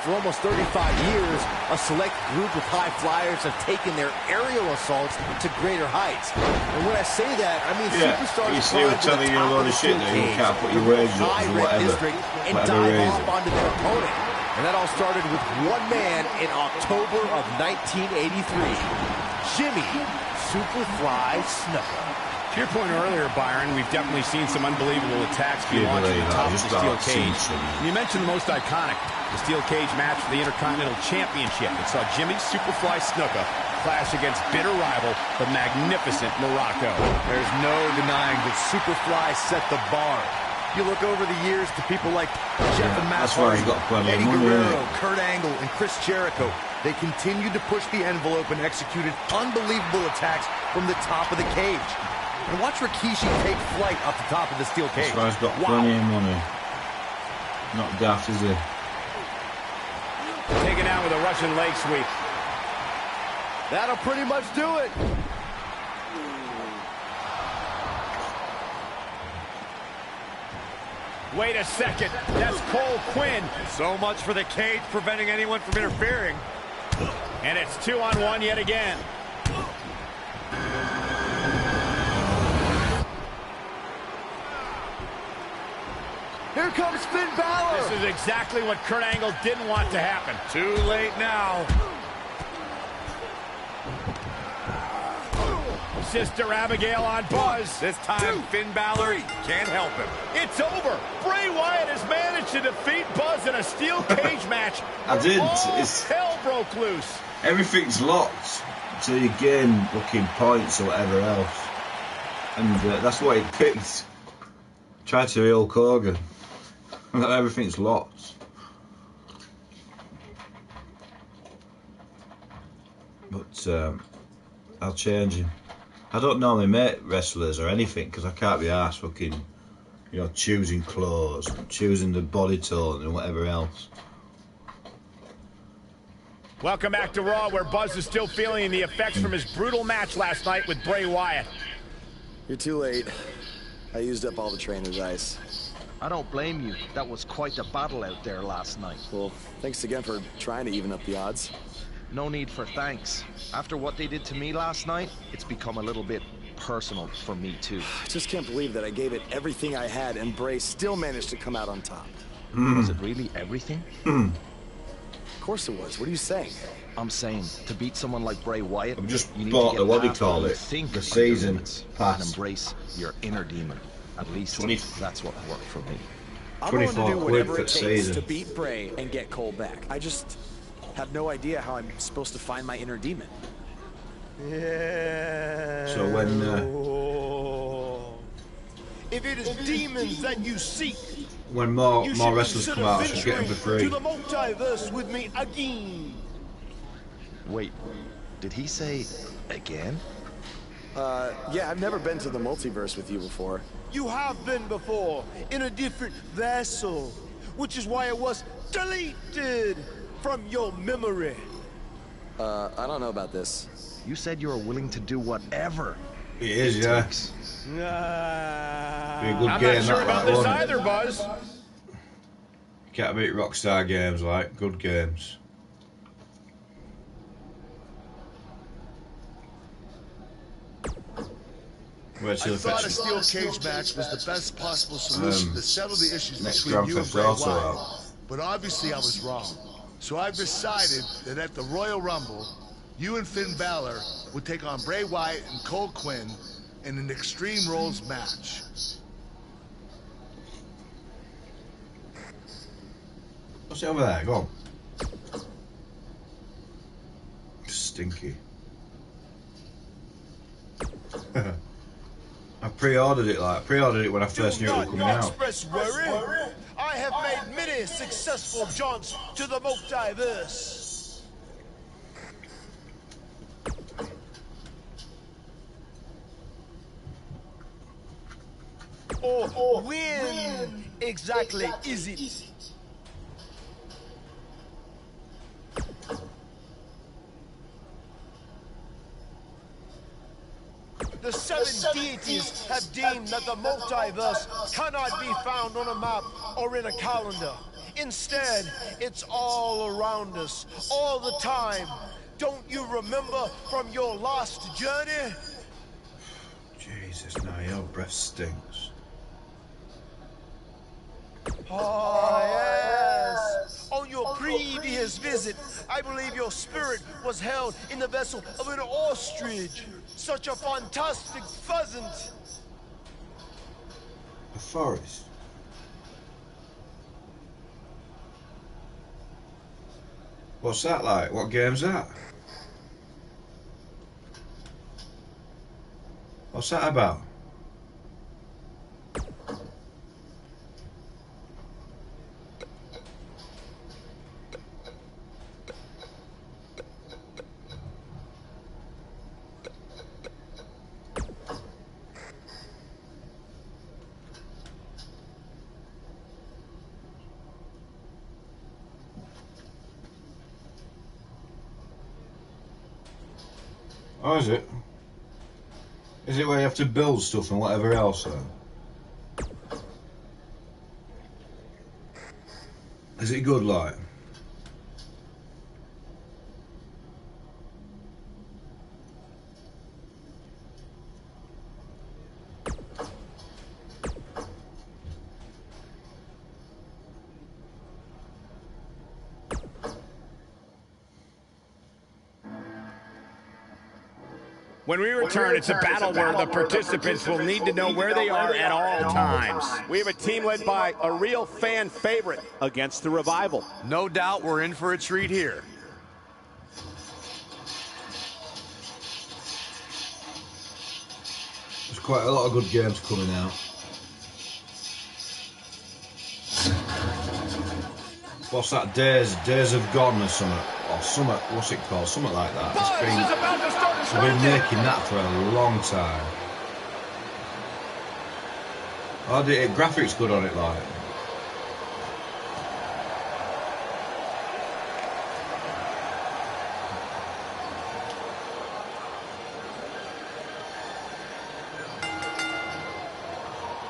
B: For almost 35 years, a select group of high flyers have taken their aerial assaults to greater heights. And when I say that, I mean superstars
F: you see, we're telling you a load of shit that you can't put your wages up or whatever.
B: And dive off onto their opponent. And that all started with one man in October of 1983, Jimmy Superfly Snuka.
D: To your point earlier, Byron, we've definitely seen some unbelievable attacks be launched at the top of the steel cage. And you mentioned the most iconic, the steel cage match for the Intercontinental Championship. It saw Jimmy Superfly Snuka clash against bitter rival, the magnificent Morocco.
B: There's no denying that Superfly set the bar. You look over the years to people like Jeff and Matt Hardy, Eddie Guerrero, Kurt Angle, and Chris Jericho. They continued to push the envelope and executed unbelievable attacks from the top of the cage. And watch Rikishi take flight off the top of the steel cage.
F: This guy's got plenty of money. Not daft, is he?
J: Taken out with a Russian leg sweep.
B: That'll pretty much do it.
J: Wait a second. That's Cole Quinn.
B: So much for the cage preventing anyone from interfering.
J: And it's 2-on-1 yet again.
B: Here comes Finn Balor.
J: This is exactly what Kurt Angle didn't want to happen.
B: Too late now.
J: Sister Abigail on Buzz.
B: This time, Finn Balor can't help him.
J: It's over. Bray Wyatt has managed to defeat Buzz in a steel cage match.
F: I did.
J: It's hell broke loose.
F: Everything's locked until you gain fucking points or whatever else. And that's what he picked. Tried to heal Hogan. Everything's locked. But I'll change him. I don't normally make wrestlers or anything because I can't be arsed fucking, you know, choosing clothes, choosing the body tone and whatever else.
J: Welcome back to Raw, where Buzz is still feeling the effects from his brutal match last night with Bray Wyatt.
M: You're too late. I used up all the trainer's ice.
N: I don't blame you. That was quite a battle out there last night.
M: Well, thanks again for trying to even up the odds.
N: No need for thanks. After what they did to me last night, it's become a little bit personal for me too.
M: I just can't believe that I gave it everything I had and Bray still managed to come out on top.
N: Was it really everything?
M: Of course it was. What are you saying?
N: I'm saying, to beat someone like Bray Wyatt,
F: I've just
N: you need
F: bought
N: to
F: the,
N: get
F: what do you
N: past
F: call
N: what you
F: it,
N: think
F: the
N: are your
F: season
N: limits
F: pass.
N: and embrace your inner demon. At least that's what worked for me.
M: I'm going to do whatever it takes
F: season.
M: to beat Bray and get Cole back. I just have no idea how I'm supposed to find my inner demon.
L: Yeah.
F: So when
L: if it is demons that you seek,
F: when more wrestlers come out, I should get them for free.
L: to the multiverse with me again.
N: Wait, did he say again?
M: Yeah, I've never been to the multiverse with you before.
L: You have been before, in a different vessel, which is why it was deleted from your memory.
M: I don't know about this.
N: You said you were willing to do whatever.
F: It is, yeah. Be a good
J: I'm
F: game,
J: not sure
F: that,
J: about
F: like,
J: this
F: won't it?
J: either, Buzz.
F: Can't beat Rockstar games, like good games.
I: I thought a steel cage match was the best possible solution to settle the issues between you and Bray Wyatt. But obviously I was wrong. So I've decided that at the Royal Rumble, you and Finn Balor would take on Bray Wyatt and Cole Quinn in an Extreme Rules match.
F: What's it over there? Go on. Stinky. I pre-ordered it, when I first knew it was coming out.
L: Express worry. I have made many successful jaunts to the multiverse. Or when exactly is it? The seven deities have deemed that the multiverse cannot be found on a map or in a calendar. Instead, it's all around us, all the time. Don't you remember from your last journey?
F: Jesus, now your breath stinks.
L: Oh, yes. On your previous visit, I believe your spirit was held in the vessel of an ostrich. Such a fantastic pheasant.
F: Forest. What's that like? What game's that? What's that about? Oh, is it? Is it where you have to build stuff and whatever else then? Is it good, like?
J: When we return, it's a battle where the participants will need to know where they are at all times. We have a team led by a real fan favorite against the Revival.
E: No doubt we're in for a treat here.
F: There's quite a lot of good games coming out. What's that? Days of Gone or something? Or something, what's it called? Something like that. I've been making that for a long time. Oh, the graphics good on it, like.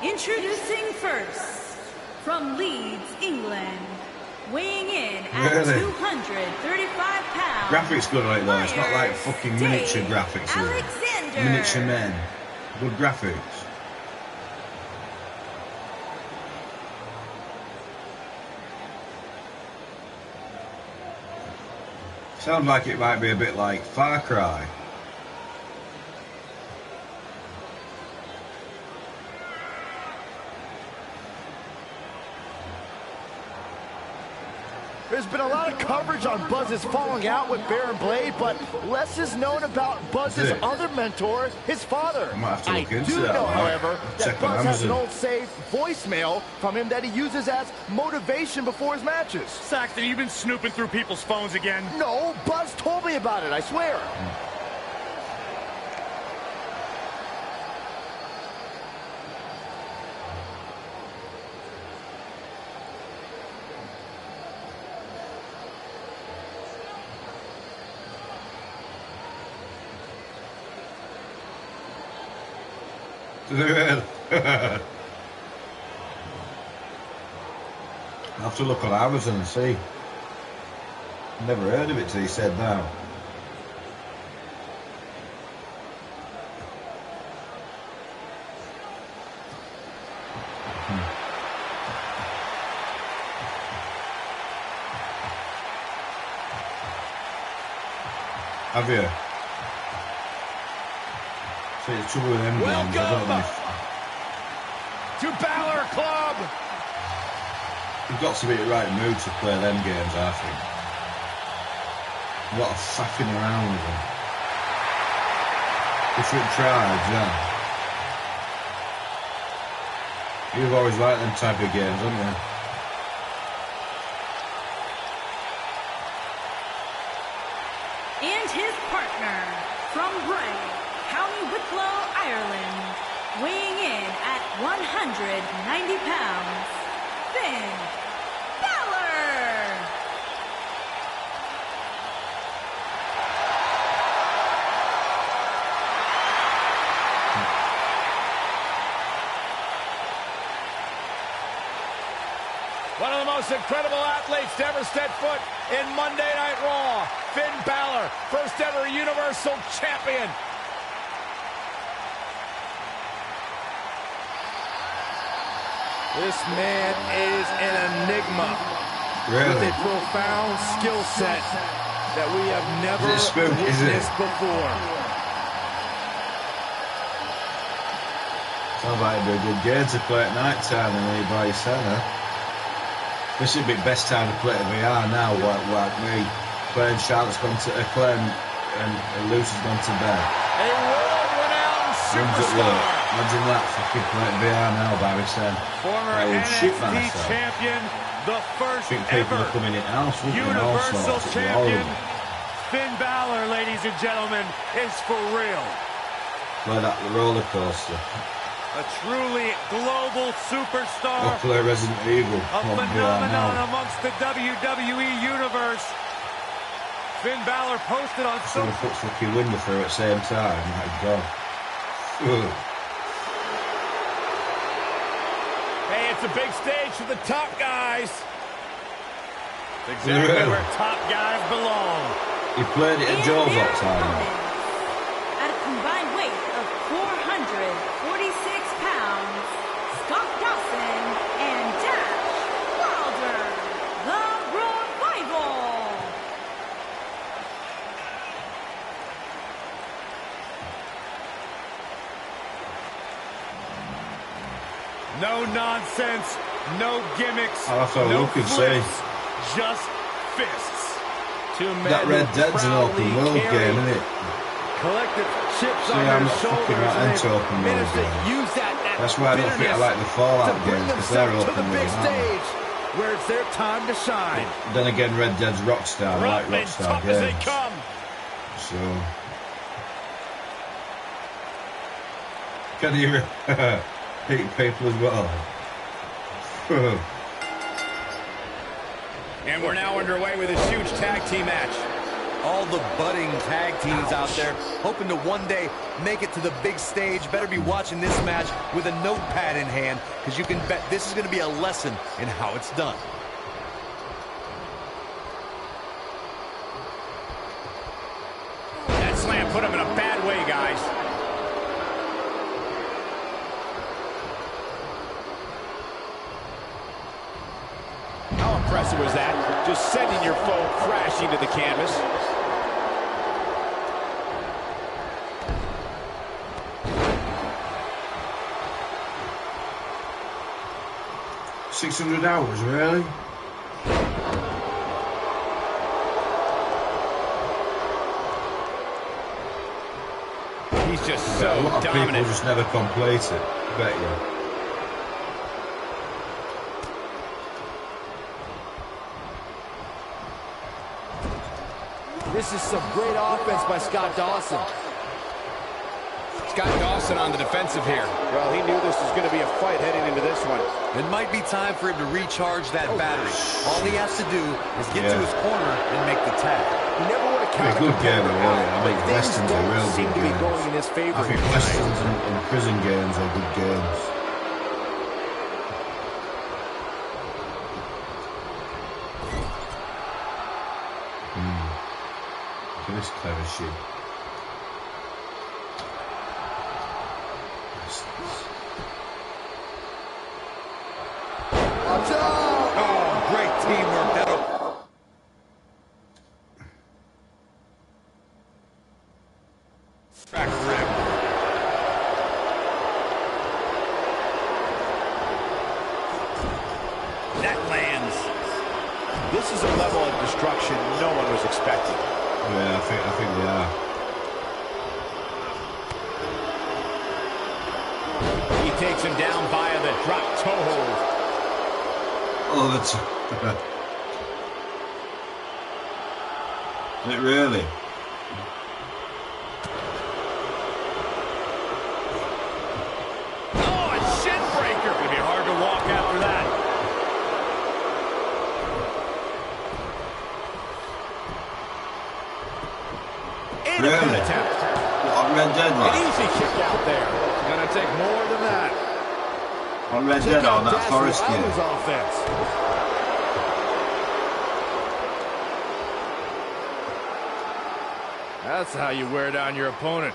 K: Introducing first, from Leeds, England, weighing in at
F: Really?
K: 235 pounds.
F: Graphics good on it though, it's not like fucking miniature graphics.
K: Alexander.
F: Miniature men. Good graphics. Sounds like it might be a bit like Far Cry.
B: There's been a lot of coverage on Buzz's falling out with Baron Blade, but less is known about Buzz's other mentor, his father.
F: I might have to look into
B: do
F: that,
B: know,
F: right?
B: however, that
F: Check on
B: Buzz has an
F: Amazon.
B: old saved voicemail from him that he uses as motivation before his matches.
C: Saxton, you've been snooping through people's phones again?
B: No, Buzz told me about it, I swear.
F: I'll have to look on Amazon and see. Never heard of it till he said now. Have you? See, it's trouble with them games. I don't know if
J: To Balor Club.
F: you've got to be in the right mood to play them games, I think. A lot of faffing around with them. Different tribes, yeah. You've always liked them type of games, haven't you?
K: And his partner, from Bray, County Wicklow, Ireland, weighing in at 190 pounds, Finn Balor.
J: One of the most incredible athletes to ever step foot in Monday Night Raw, Finn Balor, first ever Universal Champion. This man is an enigma with a profound skill set that we have never witnessed before.
F: Sounds like it'd be a good game to play at night time and leave by your centre. This would be the best time to play at VR now, like me. Playing Charlotte's gone to Claire and Lucy's gone to bed.
B: A world-renowned superstar.
F: Imagine that, fucking playing VR now by myself.
C: Former NXT champion, the first ever Universal champion. Finn Balor, ladies and gentlemen, is for real.
F: Play that roller coaster.
C: A truly global superstar.
F: Or play Resident Evil.
C: A phenomenon amongst the WWE universe. Finn Balor posted on social.
F: Put fucking window through at the same time. My God.
J: Hey, it's a big stage for the top guys.
C: Exactly where top guys belong.
F: He played it at Joe's that time.
K: At a combined weight of 446 pounds, Scott Dawson and Dash Wilder, the Revival.
C: No nonsense, no gimmicks,
F: no
C: flips, just fists.
F: That Red Dead's an open world game, isn't it?
B: Collective chips
F: See,
B: on
F: I'm
B: their
F: not
B: shoulders.
F: fucking right into open world games. That's why I don't think I like the Fallout games, because they're open world stage,
B: where it's their time to shine.
F: Then again, Red Dead's Rockstar. I like Rockstar games. So can you hit people as well?
J: And we're now underway with this huge tag team match.
E: All the budding tag teams out there hoping to one day make it to the big stage better be watching this match with a notepad in hand, because you can bet this is going to be a lesson in how it's done.
J: That slam put him in a bad way, guys. How impressive was that? Just sending your foe crashing to the canvas.
F: $600 hours, really?
J: He's just so
F: a lot of
J: dominant.
F: people just never complete it, I bet you.
B: This is some great offense by Scott Dawson.
J: Scott Dawson on the defensive here. Well, he knew this was going to be a fight heading into this one.
E: It might be time for him to recharge that battery. All he has to do is get to his corner and make the tag.
B: He never would have counted.
F: A good game, really. I mean, Western's a real
B: seem
F: good
B: to be
F: game.
B: going in his favor.
F: I think Westerns and prison games are good games. Look at this clever shit.
E: Oh, great teamwork.
J: Back rib. That lands. This is a level of destruction no one was expecting.
F: Yeah, I think they are.
J: He takes him down via the drop toe hold.
F: Oh, that's... Is it really?
J: Oh, a shin breaker. It'd be hard to walk after that.
F: Really?
J: Attempt.
F: On Red Dead,
J: An easy kick out there.
B: It's going to take more than that.
F: On Red Dead, on that Forest game.
B: Offense.
C: That's how you wear down your opponent.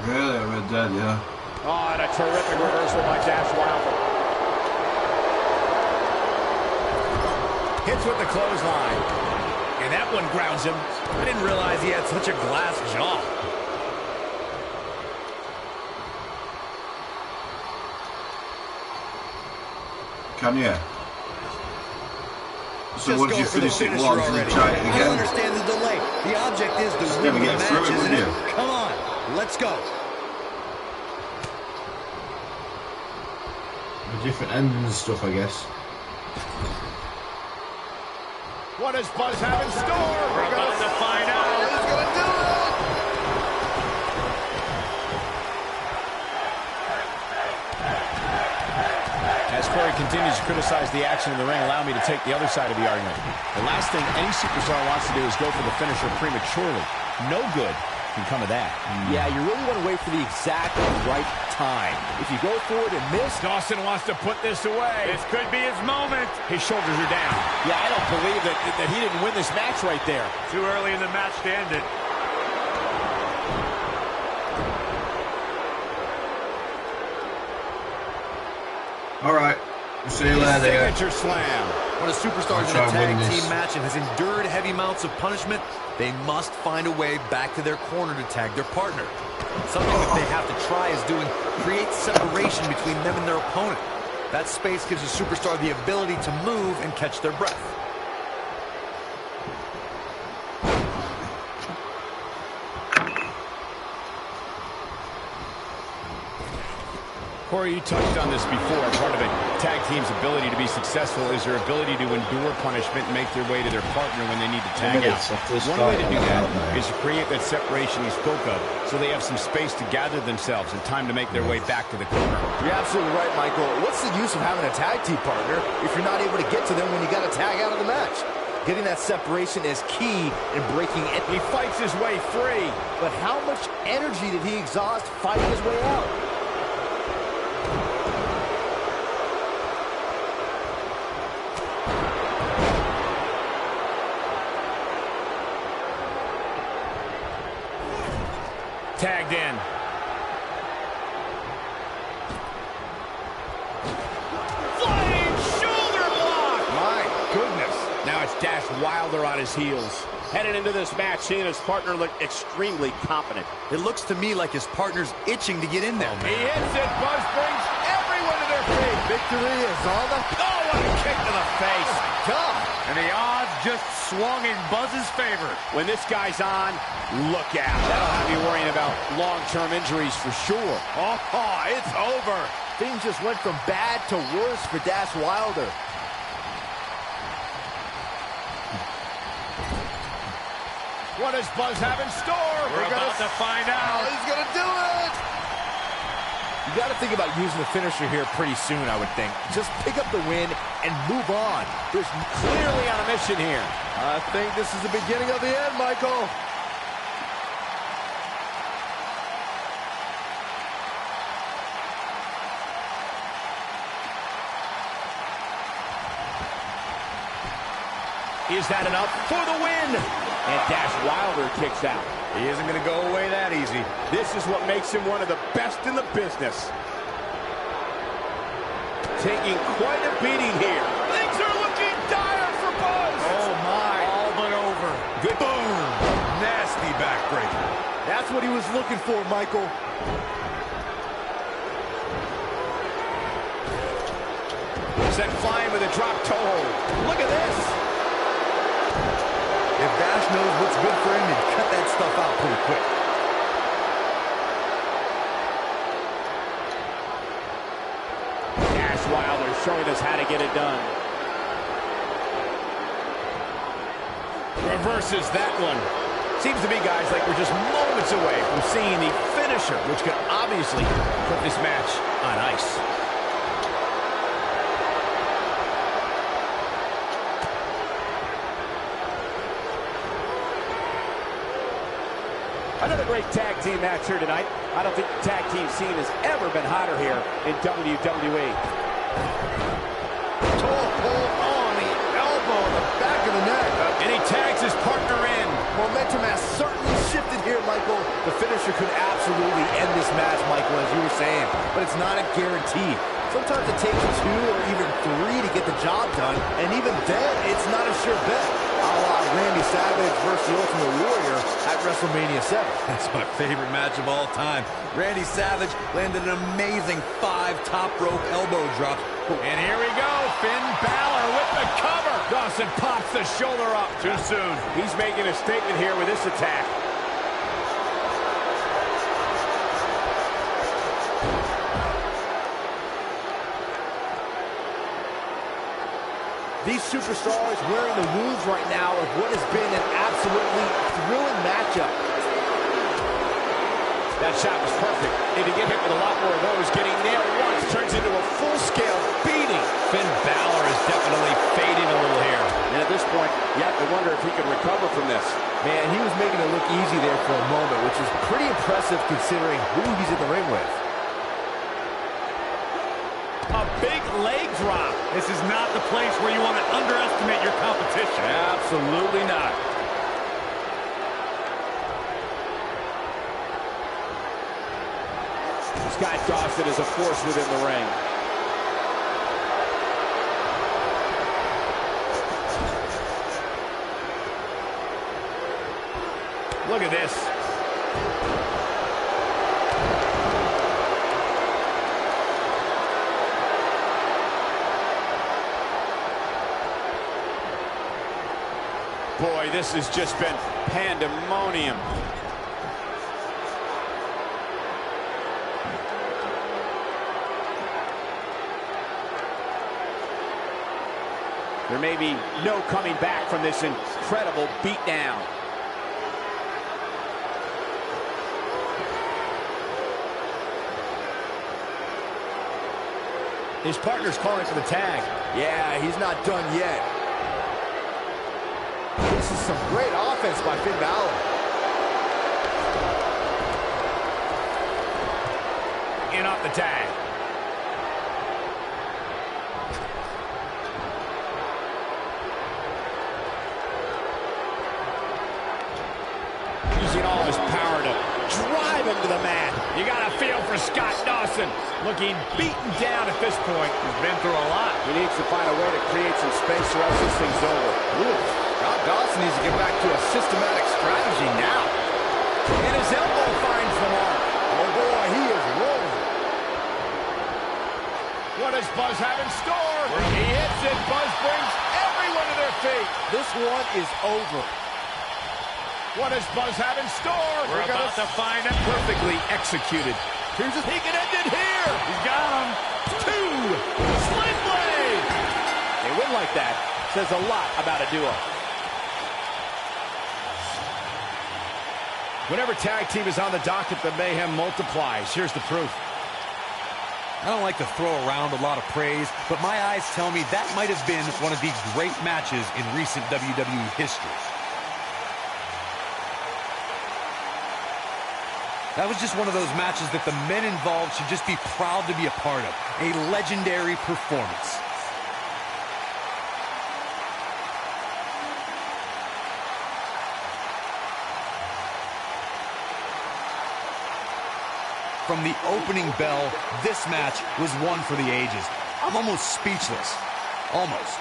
F: Really, Red Dead, yeah.
J: Oh, and a terrific reversal by Dash Wilder. Hits with the clothesline. And that one grounds him.
B: I didn't realize he had such a glass jaw.
F: Can you? So
E: Just
F: once
E: go
F: you
E: for the
F: finish it
E: finisher
F: once,
E: already.
F: you try it
E: I
F: again.
E: understand the delay. The object is to
F: Just
E: win
F: never
E: the
F: get through
E: match,
F: it,
E: isn't
F: would
E: it?
F: you?
E: Come on, let's go.
F: The different ends and stuff, I guess.
J: What does Buzz have in store? We're about to find out.
E: He's gonna do it.
D: As Corey continues to criticize the action in the ring, allow me to take the other side of the argument. The last thing any superstar wants to do is go for the finisher prematurely. No good can come of that.
B: Yeah, you really want to wait for the exact right time. If you go for it and miss...
J: Dawson wants to put this away. This could be his moment. His shoulders are down.
B: Yeah, I don't believe that he didn't win this match right there.
J: Too early in the match to end it.
F: All right. See you later.
J: Signature slam.
E: When a superstar's in a tag team match and has endured heavy amounts of punishment, they must find a way back to their corner to tag their partner. Something that they have to try is doing create separation between them and their opponent. That space gives a superstar the ability to move and catch their breath.
D: Corey, you touched on this before. Part of a tag team's ability to be successful is their ability to endure punishment and make their way to their partner when they need to tag out. One way to do that is to create that separation you spoke of, so they have some space to gather themselves and time to make their way back to the corner.
B: You're absolutely right, Michael. What's the use of having a tag team partner if you're not able to get to them when you got to tag out of the match? Getting that separation is key in breaking it.
J: He fights his way free.
B: But how much energy did he exhaust fighting his way out?
J: Tagged in. Flying shoulder block. My goodness. Now it's Dash Wilder on his heels. Headed into this match, seeing his partner look extremely confident.
E: It looks to me like his partner's itching to get in there.
J: He hits it. Buzz brings everyone to their feet.
B: Victory is on the...
J: Oh, what a kick to the face.
B: Oh, my God.
C: And the odds just swung in Buzz's favor.
J: When this guy's on, look out. That'll have you worrying about long-term injuries for sure.
B: Oh, it's over. Things just went from bad to worse for Dash Wilder.
J: What does Buzz have in store? We're about to find out.
B: He's going to do it. You got to think about using the finisher here pretty soon, I would think. Just pick up the win and move on.
J: There's clearly on a mission here.
B: I think this is the beginning of the end, Michael.
J: Is that enough for the win? And Dash Wilder kicks out.
B: He isn't going to go away that easy.
J: This is what makes him one of the best in the business. Taking quite a beating here. Things are looking dire for Buzz.
B: Oh, my.
C: All but over.
J: Good.
B: Boom. Nasty backbreaker. That's what he was looking for, Michael.
J: Sent flying with a drop toe hold. Look at this.
E: If Dash knows what's good for him, he'd cut that stuff out pretty quick.
J: Dash Wilder showing us how to get it done. Reverses that one. Seems to be, guys, like we're just moments away from seeing the finisher, which could obviously put this match on ice. Another great tag team match here tonight. I don't think the tag team scene has ever been hotter here in WWE.
B: Toe hold on the elbow in the back of the neck.
J: And he tags his partner in.
B: Momentum has certainly shifted here, Michael. The finisher could absolutely end this match, Michael, as you were saying, but it's not a guarantee. Sometimes it takes 2 or even 3 to get the job done, and even then, it's not a sure bet. A la Randy Savage versus the Ultimate Warrior at WrestleMania 7.
E: That's my favorite match of all time. Randy Savage landed an amazing 5 top rope elbow drops.
J: And here we go, Finn Balor with the cover. Dawson pops the shoulder up. Too soon. He's making a statement here with this attack.
B: These superstars wearing the wounds right now of what has been an absolutely thrilling matchup.
J: That shot was perfect. Need to get hit with a lot more of those. Getting nailed once turns into a full-scale beating. Finn Balor is definitely fading a little here.
A: And at this point, you have to wonder if he can recover from this.
B: Man, he was making it look easy there for a moment, which is pretty impressive considering who he's in the ring with.
J: A big leg drop.
C: This is not the place where you want to underestimate your competition.
J: Absolutely not.
A: Scott Dawson is a force within the ring.
J: Look at this. Boy, this has just been pandemonium. There may be no coming back from this incredible beatdown.
B: His partner's calling for the tag. Yeah, he's not done yet. This is some great offense by Finn Balor.
J: In off the tag. Using all his power to drive him to the mat. You got to feel for Scott Dawson. Looking beaten down at this point. He's been through a lot.
A: He needs to find a way to create some space or else this thing's over.
B: Ooh, Scott Dawson needs to get back to a systematic strategy now. And his elbow finds the mark. Oh boy, he is rolling.
J: What does Buzz have in store? He hits it. Buzz brings everyone to their feet.
B: This one is over.
J: What does Buzz have in store?
C: We're about to find it.
J: Perfectly executed.
B: Here's a, he can end it here.
C: He's got him.
J: 2. Sling blade.
A: A win like that says a lot about a duo.
J: Whenever tag team is on the docket, the mayhem multiplies. Here's the proof.
C: I don't like to throw around a lot of praise, but my eyes tell me that might have been one of the great matches in recent WWE history. That was just one of those matches that the men involved should just be proud to be a part of. A legendary performance. From the opening bell, this match was one for the ages. I'm almost speechless. Almost.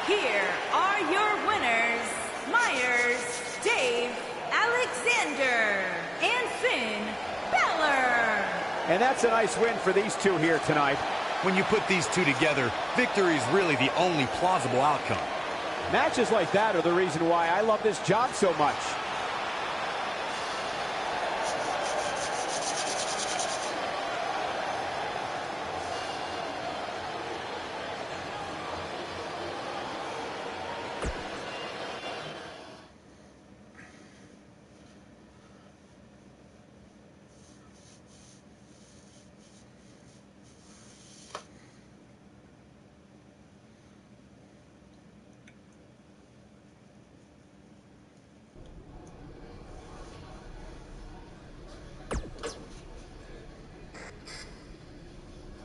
K: Here are your winners, Myers, Dave, Alexander, and Finn Balor.
A: And that's a nice win for these two here tonight.
C: When you put these two together, victory is really the only plausible outcome.
A: Matches like that are the reason why I love this job so much.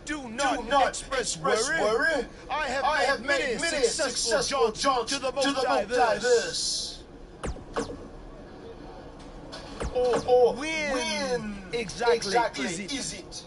H: Do not express worry. I have made many successful jaunts to the multiverse.
L: Or when exactly is it?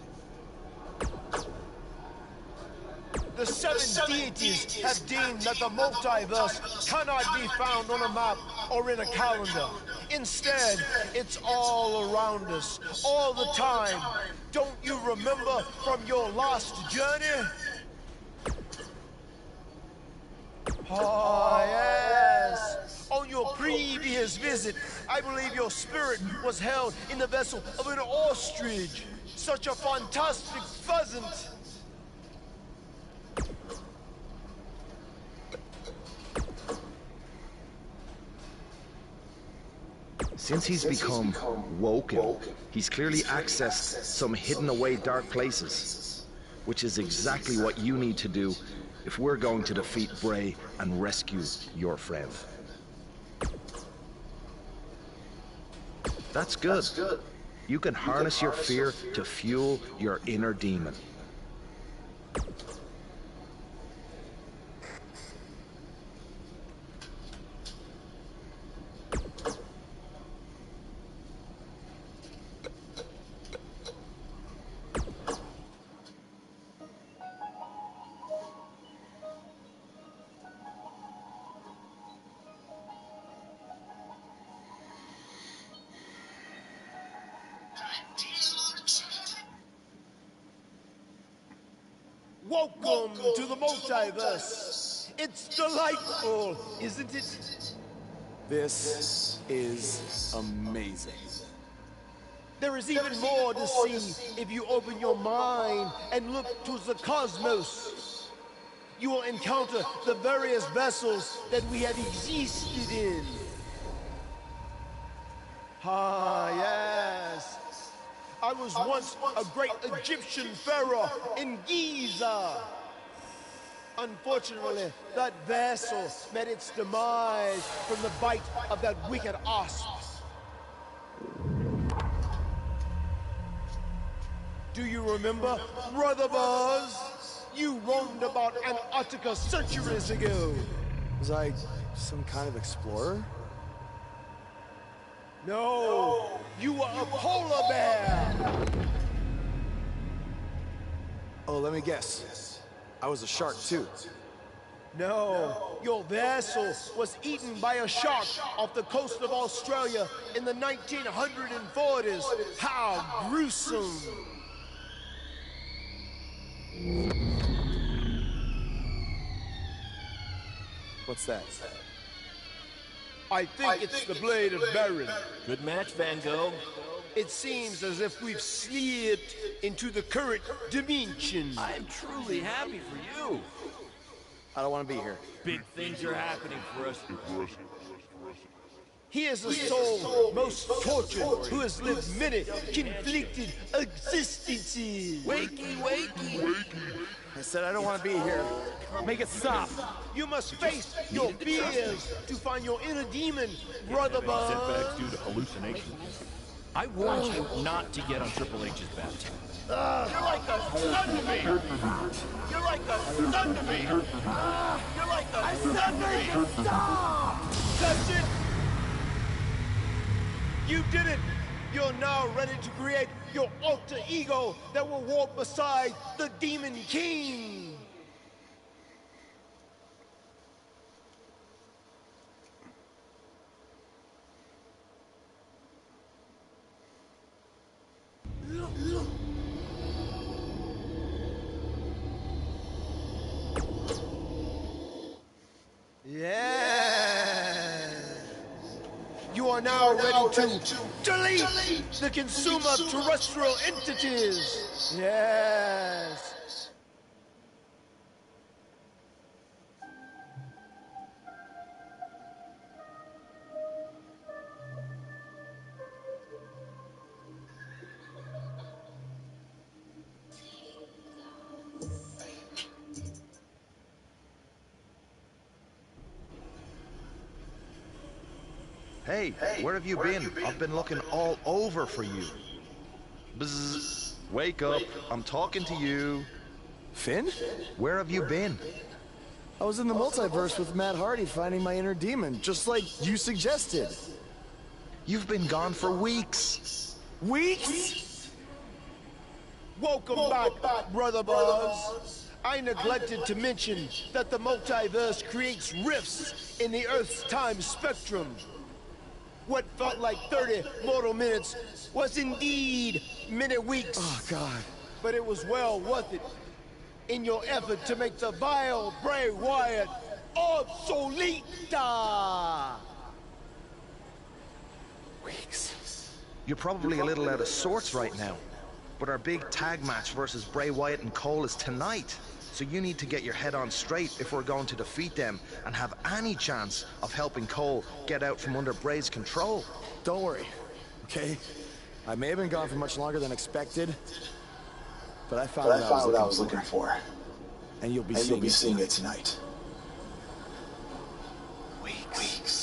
L: The seven deities have deemed that the multiverse cannot be found on a map or in a calendar. Instead, it's all around us, all the time. Don't you remember from your last journey? Ah, yes. On your previous visit, I believe your spirit was held in the vessel of an ostrich. Such a fantastic pheasant.
N: Since he's become woken, he's clearly accessed some hidden away dark places, which is exactly what you need to do if we're going to defeat Bray and rescue your friend. That's good. You can harness your fear to fuel your inner demon.
L: Welcome to the multiverse. It's delightful, isn't it?
M: This is amazing.
L: There is even more to see if you open your mind and look towards the cosmos. You will encounter the various vessels that we have existed in. Ah, yes. I was once a great Egyptian pharaoh in Giza. Unfortunately, that vessel met its demise from the bite of that wicked asp. Do you remember, Brother Buzz? You roamed about Antarctica centuries ago.
M: Was I some kind of explorer?
L: No, you were a polar bear.
M: Oh, let me guess. I was a shark too.
L: No, your vessel was eaten by a shark off the coast of Australia in the 1940s. How gruesome.
M: What's that?
L: I think it's the blade of Baron.
B: Good match, Van Gogh.
L: It seems as if we've slipped into the current dimension.
B: I'm truly happy for you.
M: I don't want to be here.
B: Big things are happening for us.
L: He is a soul most tortured who has lived many conflicted existences.
B: Wakey, wakey.
M: I said I don't want to be here. Make it stop.
L: You must face your fears to find your inner demon, Brother Buzz.
B: Setbacks due to hallucinations. I warned you not to get on Triple H's bad time.
L: You're like a son to me. You're like a son to me. You're like a son to me. Stop! That's it. You did it. You're now ready to create your alter ego that will walk beside the Demon King. Yeah. You are now ready to delete the consumer terrestrial entities. Yes.
N: Hey, where have you been? I've been looking all over for you. Bzzz. Wake up. I'm talking to you.
M: Finn?
N: Where have you been?
M: I was in the multiverse with Matt Hardy finding my inner demon, just like you suggested.
N: You've been gone for weeks.
O: Weeks? Welcome back, Brother Buzz. I neglected to mention that the multiverse creates rifts in the Earth's time spectrum. What felt like 30 mortal minutes was indeed many weeks.
M: Oh, God.
O: But it was well worth it in your effort to make the vile Bray Wyatt obsolete.
M: Weeks.
N: You're probably a little out of sorts right now, but our big tag match versus Bray Wyatt and Cole is tonight. So you need to get your head on straight if we're going to defeat them and have any chance of helping Cole get out from under Bray's control.
M: Don't worry, okay? I may have been gone for much longer than expected, but I found what I was looking for. And you'll be seeing it tonight. Weeks.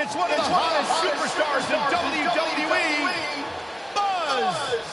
J: It's one of the hottest superstars in WWE, Buzz!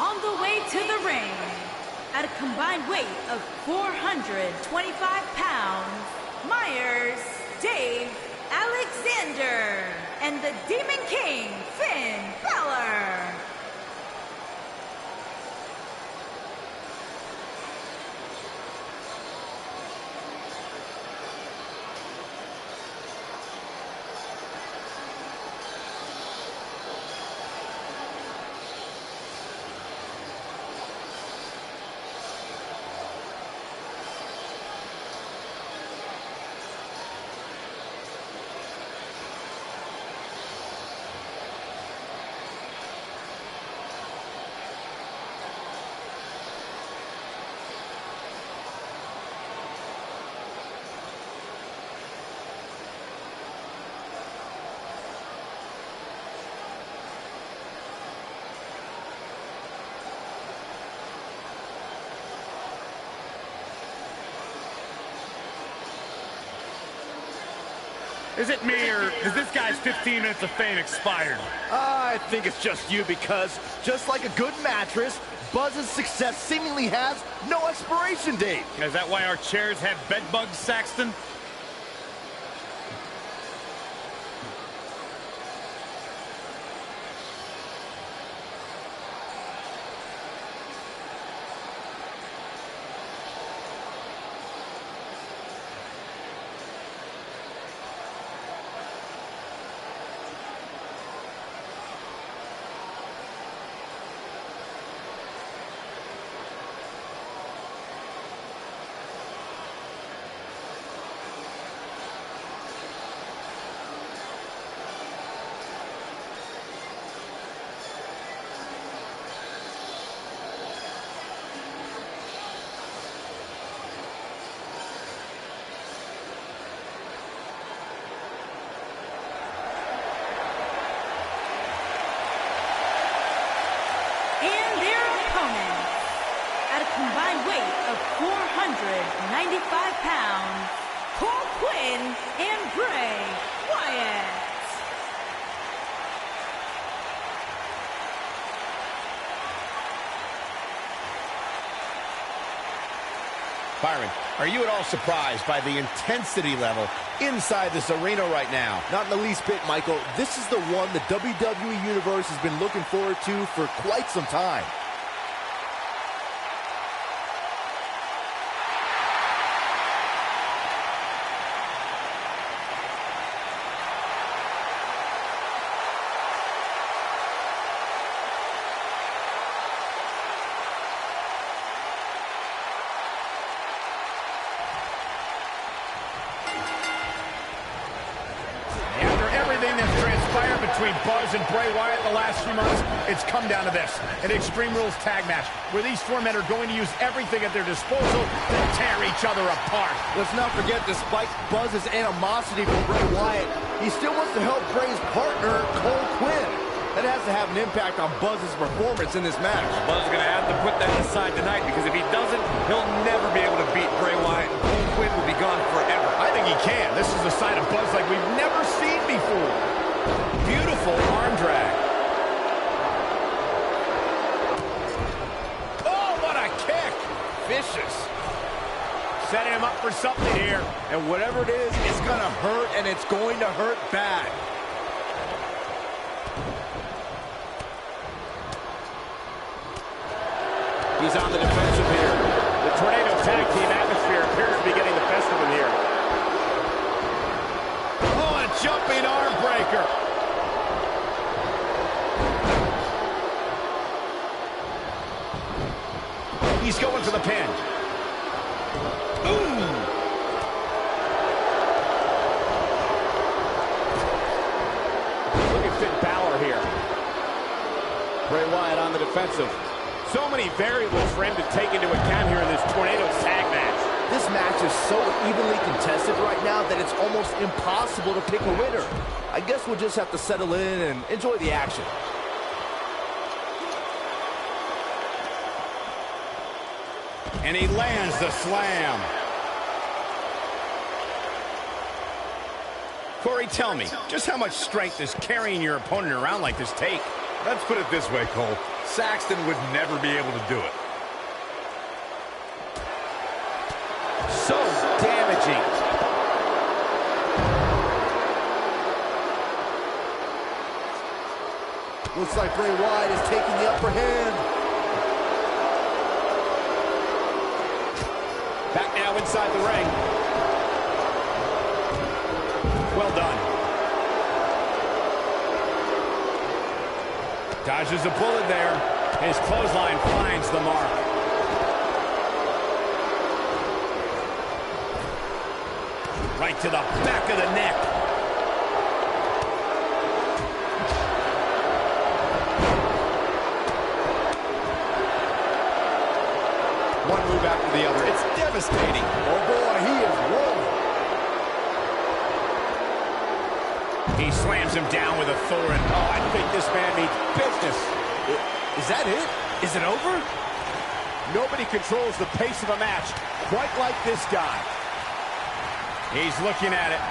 K: On the way to the ring, at a combined weight of 425 pounds, Myers, Dave, Alexander, and the Demon King, Finn Balor.
C: Is it me, or is this guy's 15 minutes of fame expired?
B: I think it's just you, because just like a good mattress, Buzz's success seemingly has no expiration date.
C: Is that why our chairs have bed bugs, Saxton?
K: combined weight of 495 pounds, Cole Quinn and Bray Wyatt.
J: Byron, are you at all surprised by the intensity level inside this arena right now?
B: Not in the least bit, Michael. This is the one the WWE Universe has been looking forward to for quite some time.
J: Between Buzz and Bray Wyatt the last few months, it's come down to this, an Extreme Rules tag match, where these four men are going to use everything at their disposal to tear each other apart.
B: Let's not forget, despite Buzz's animosity for Bray Wyatt, he still wants to help Bray's partner, Cole Quinn. That has to have an impact on Buzz's performance in this match.
C: Buzz is going to have to put that aside tonight, because if he doesn't, he'll never be able to beat Bray Wyatt, and Cole Quinn will be gone forever.
J: I think he can. This is a side of Buzz like we've never seen before. Beautiful arm drag. Oh, what a kick! Vicious. Setting him up for something here.
B: And whatever it is, it's going to hurt, and it's going to hurt bad.
J: He's on the defensive here. The Tornado tag team atmosphere appears to be getting the best of him here. Oh, a jumping arm breaker. He's going for the pin. Ooh! Look at Finn Balor here. Bray Wyatt on the defensive. So many variables for him to take into account here in this Tornado tag match.
B: This match is so evenly contested right now that it's almost impossible to pick a winner. I guess we'll just have to settle in and enjoy the action.
J: And he lands the slam. Corey, tell me, just how much strength does carrying your opponent around like this take?
C: Let's put it this way, Cole. Saxton would never be able to do it.
J: So damaging.
B: Looks like Bray Wyatt is taking the upper hand.
J: Back now inside the ring. Well done. Dodges a bullet there. His clothesline finds the mark. Right to the back of the neck. One move after the other. It's devastating.
B: Oh boy, he is rolling.
J: He slams him down with authority. Oh, I think this man needs business.
B: Is that it? Is it over?
J: Nobody controls the pace of a match quite like this guy. He's looking at it.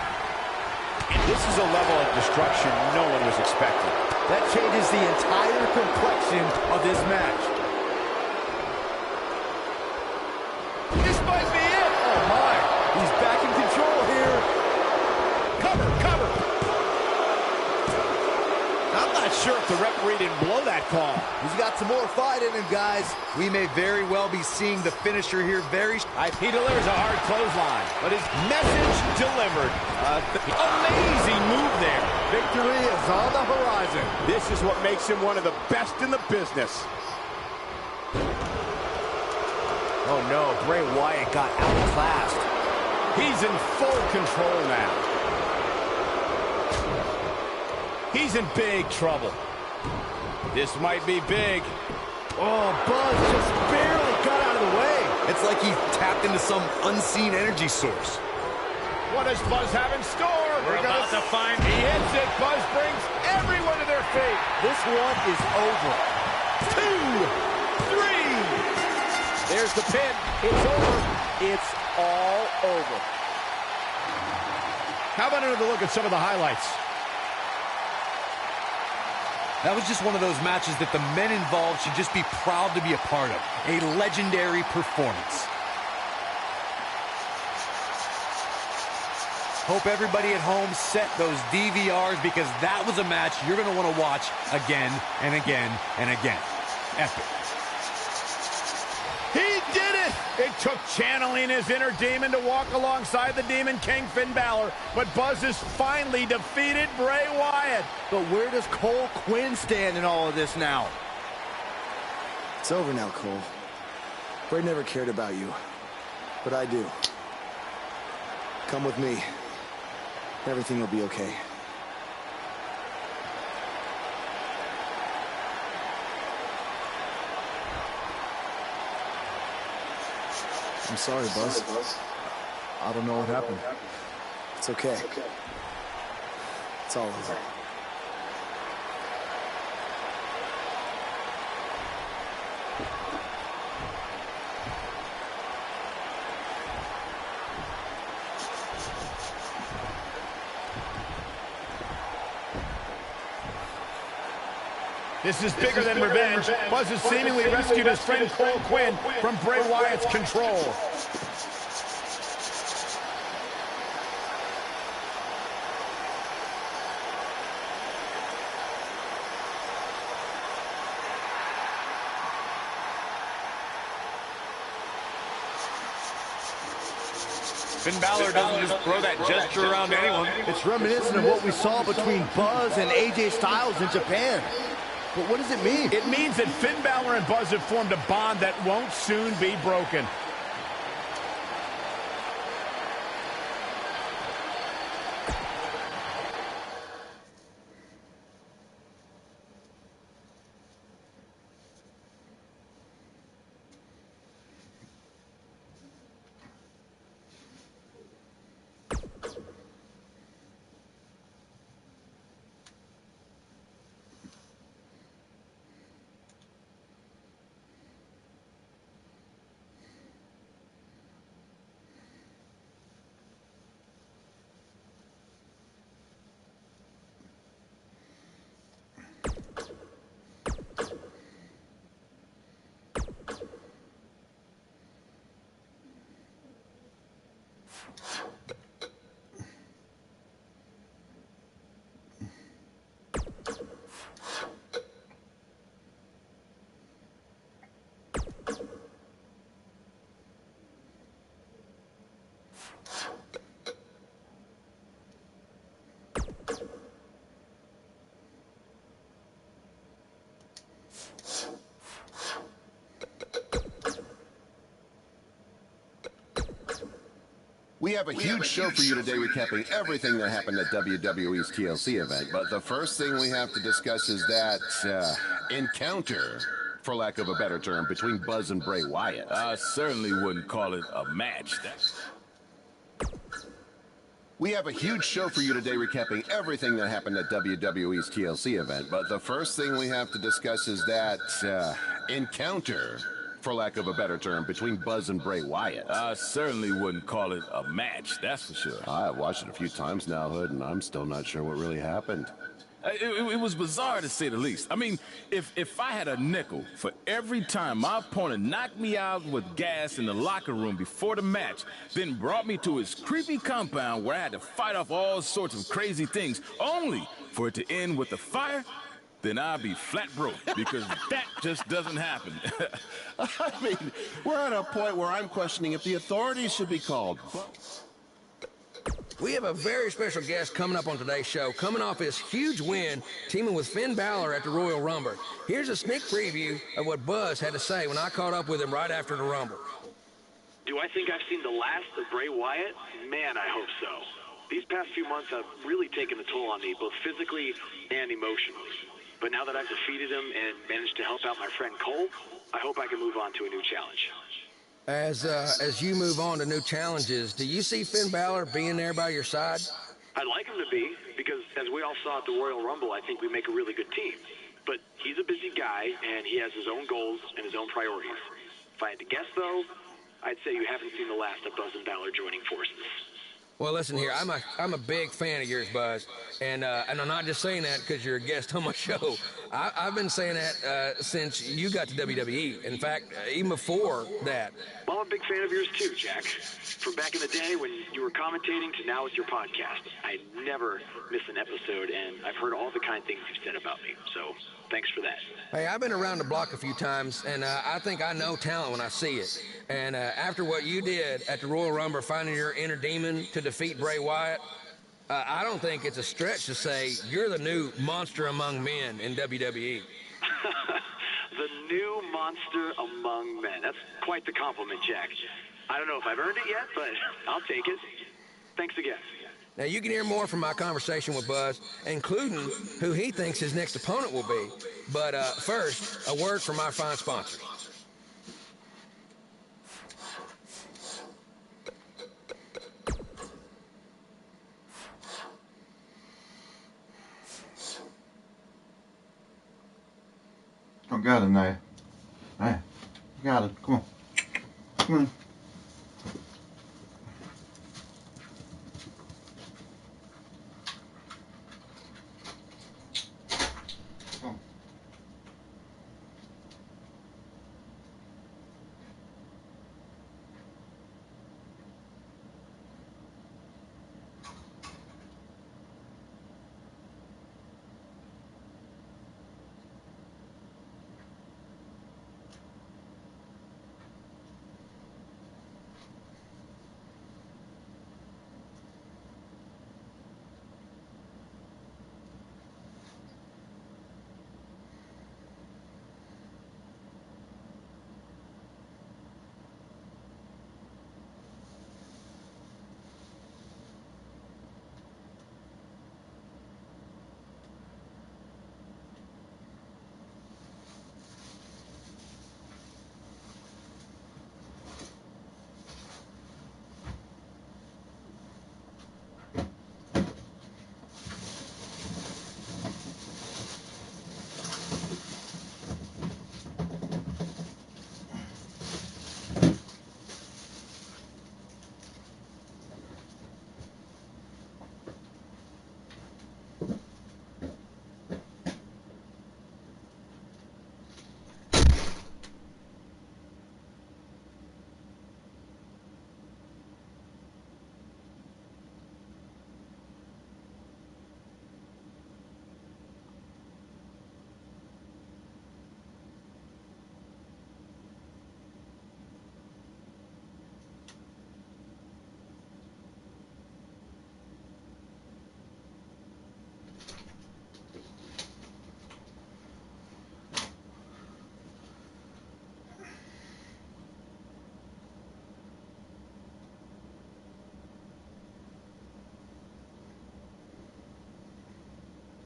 J: And this is a level of destruction no one was expecting.
B: That changes the entire complexion of this match. This might be it. Oh, my. He's back in control here.
J: Cover, cover. I'm not sure if the referee didn't blow that call.
B: He's got some more fight in him, guys.
E: We may very well be seeing the finisher here very...
J: He delivers a hard clothesline, but his message delivered. Amazing move there.
B: Victory is on the horizon.
J: This is what makes him one of the best in the business.
B: Oh, no. Bray Wyatt got outclassed.
J: He's in full control now. He's in big trouble. This might be big.
B: Oh, Buzz just barely got out of the way.
E: It's like he tapped into some unseen energy source.
J: What does Buzz have in store?
C: We're about to find...
J: He hits it. Buzz brings everyone to their feet.
B: This one is over.
J: 2, 3. There's the pin. It's over. It's all over.
D: How about another look at some of the highlights?
E: That was just one of those matches that the men involved should just be proud to be a part of. A legendary performance. Hope everybody at home set those DVRs, because that was a match you're going to want to watch again and again and again. Epic.
D: He did it! It took channeling his inner demon to walk alongside the Demon King Finn Balor, but Buzz has finally defeated Bray Wyatt.
B: But where does Cole Quinn stand in all of this now?
M: It's over now, Cole. Bray never cared about you, but I do. Come with me. Everything will be okay. I'm sorry, Buzz.
B: I don't know what happened.
M: It's okay. It's all over.
D: This is bigger than revenge. Buzz has seemingly rescued his friend Cole Quinn from Bray Wyatt's control.
C: Finn Balor doesn't just throw that gesture around to anyone.
B: It's reminiscent of what we saw between Buzz and AJ Styles in Japan. But what does it mean?
D: It means that Finn Balor and Buzz have formed a bond that won't soon be broken.
P: We have a huge show for you today, recapping everything that happened at WWE's TLC event. But the first thing we have to discuss is that encounter, for lack of a better term, between Buzz and Bray Wyatt.
Q: I certainly wouldn't call it a match.
P: We have a huge show for you today, recapping everything that happened at WWE's TLC event. But the first thing we have to discuss is that encounter, for lack of a better term, between Buzz and Bray Wyatt.
Q: I certainly wouldn't call it a match, that's for sure.
P: I've watched it a few times now, Hood, and I'm still not sure what really happened.
Q: It was bizarre, to say the least. I mean, if I had a nickel for every time my opponent knocked me out with gas in the locker room before the match, then brought me to his creepy compound where I had to fight off all sorts of crazy things, only for it to end with a fire, then I'd be flat broke, because that just doesn't happen.
P: I mean, we're at a point where I'm questioning if the authorities should be called.
R: We have a very special guest coming up on today's show, coming off his huge win, teaming with Finn Balor at the Royal Rumble. Here's a sneak preview of what Buzz had to say when I caught up with him right after the Rumble.
S: Do I think I've seen the last of Bray Wyatt? Man, I hope so. These past few months have really taken a toll on me, both physically and emotionally. But now that I've defeated him and managed to help out my friend Cole, I hope I can move on to a new challenge.
R: As you move on to new challenges, do you see Finn Balor being there by your side?
S: I'd like him to be, because as we all saw at the Royal Rumble, I think we make a really good team. But he's a busy guy, and he has his own goals and his own priorities. If I had to guess, though, I'd say you haven't seen the last of Buzz and Balor joining forces.
R: Well, listen here, I'm a big fan of yours, Buzz, and I'm not just saying that because you're a guest on my show. I've been saying that since you got to WWE. In fact, even before that.
S: Well, I'm a big fan of yours too, Jack. From back in the day when you were commentating to now with your podcast, I never miss an episode, and I've heard all the kind things you've said about me. So thanks for that.
R: Hey, I've been around the block a few times, and I think I know talent when I see it. And after what you did at the Royal Rumble, finding your inner demon to defeat Bray Wyatt, I don't think it's a stretch to say you're the new monster among men in WWE.
S: The new monster among men. That's quite the compliment, Jack. I don't know if I've earned it yet, but I'll take it. Thanks again.
R: Now, you can hear more from my conversation with Buzz, including who he thinks his next opponent will be. But first, a word from our fine sponsor.
T: I got it now. Hey, I got it. Come on. Come on.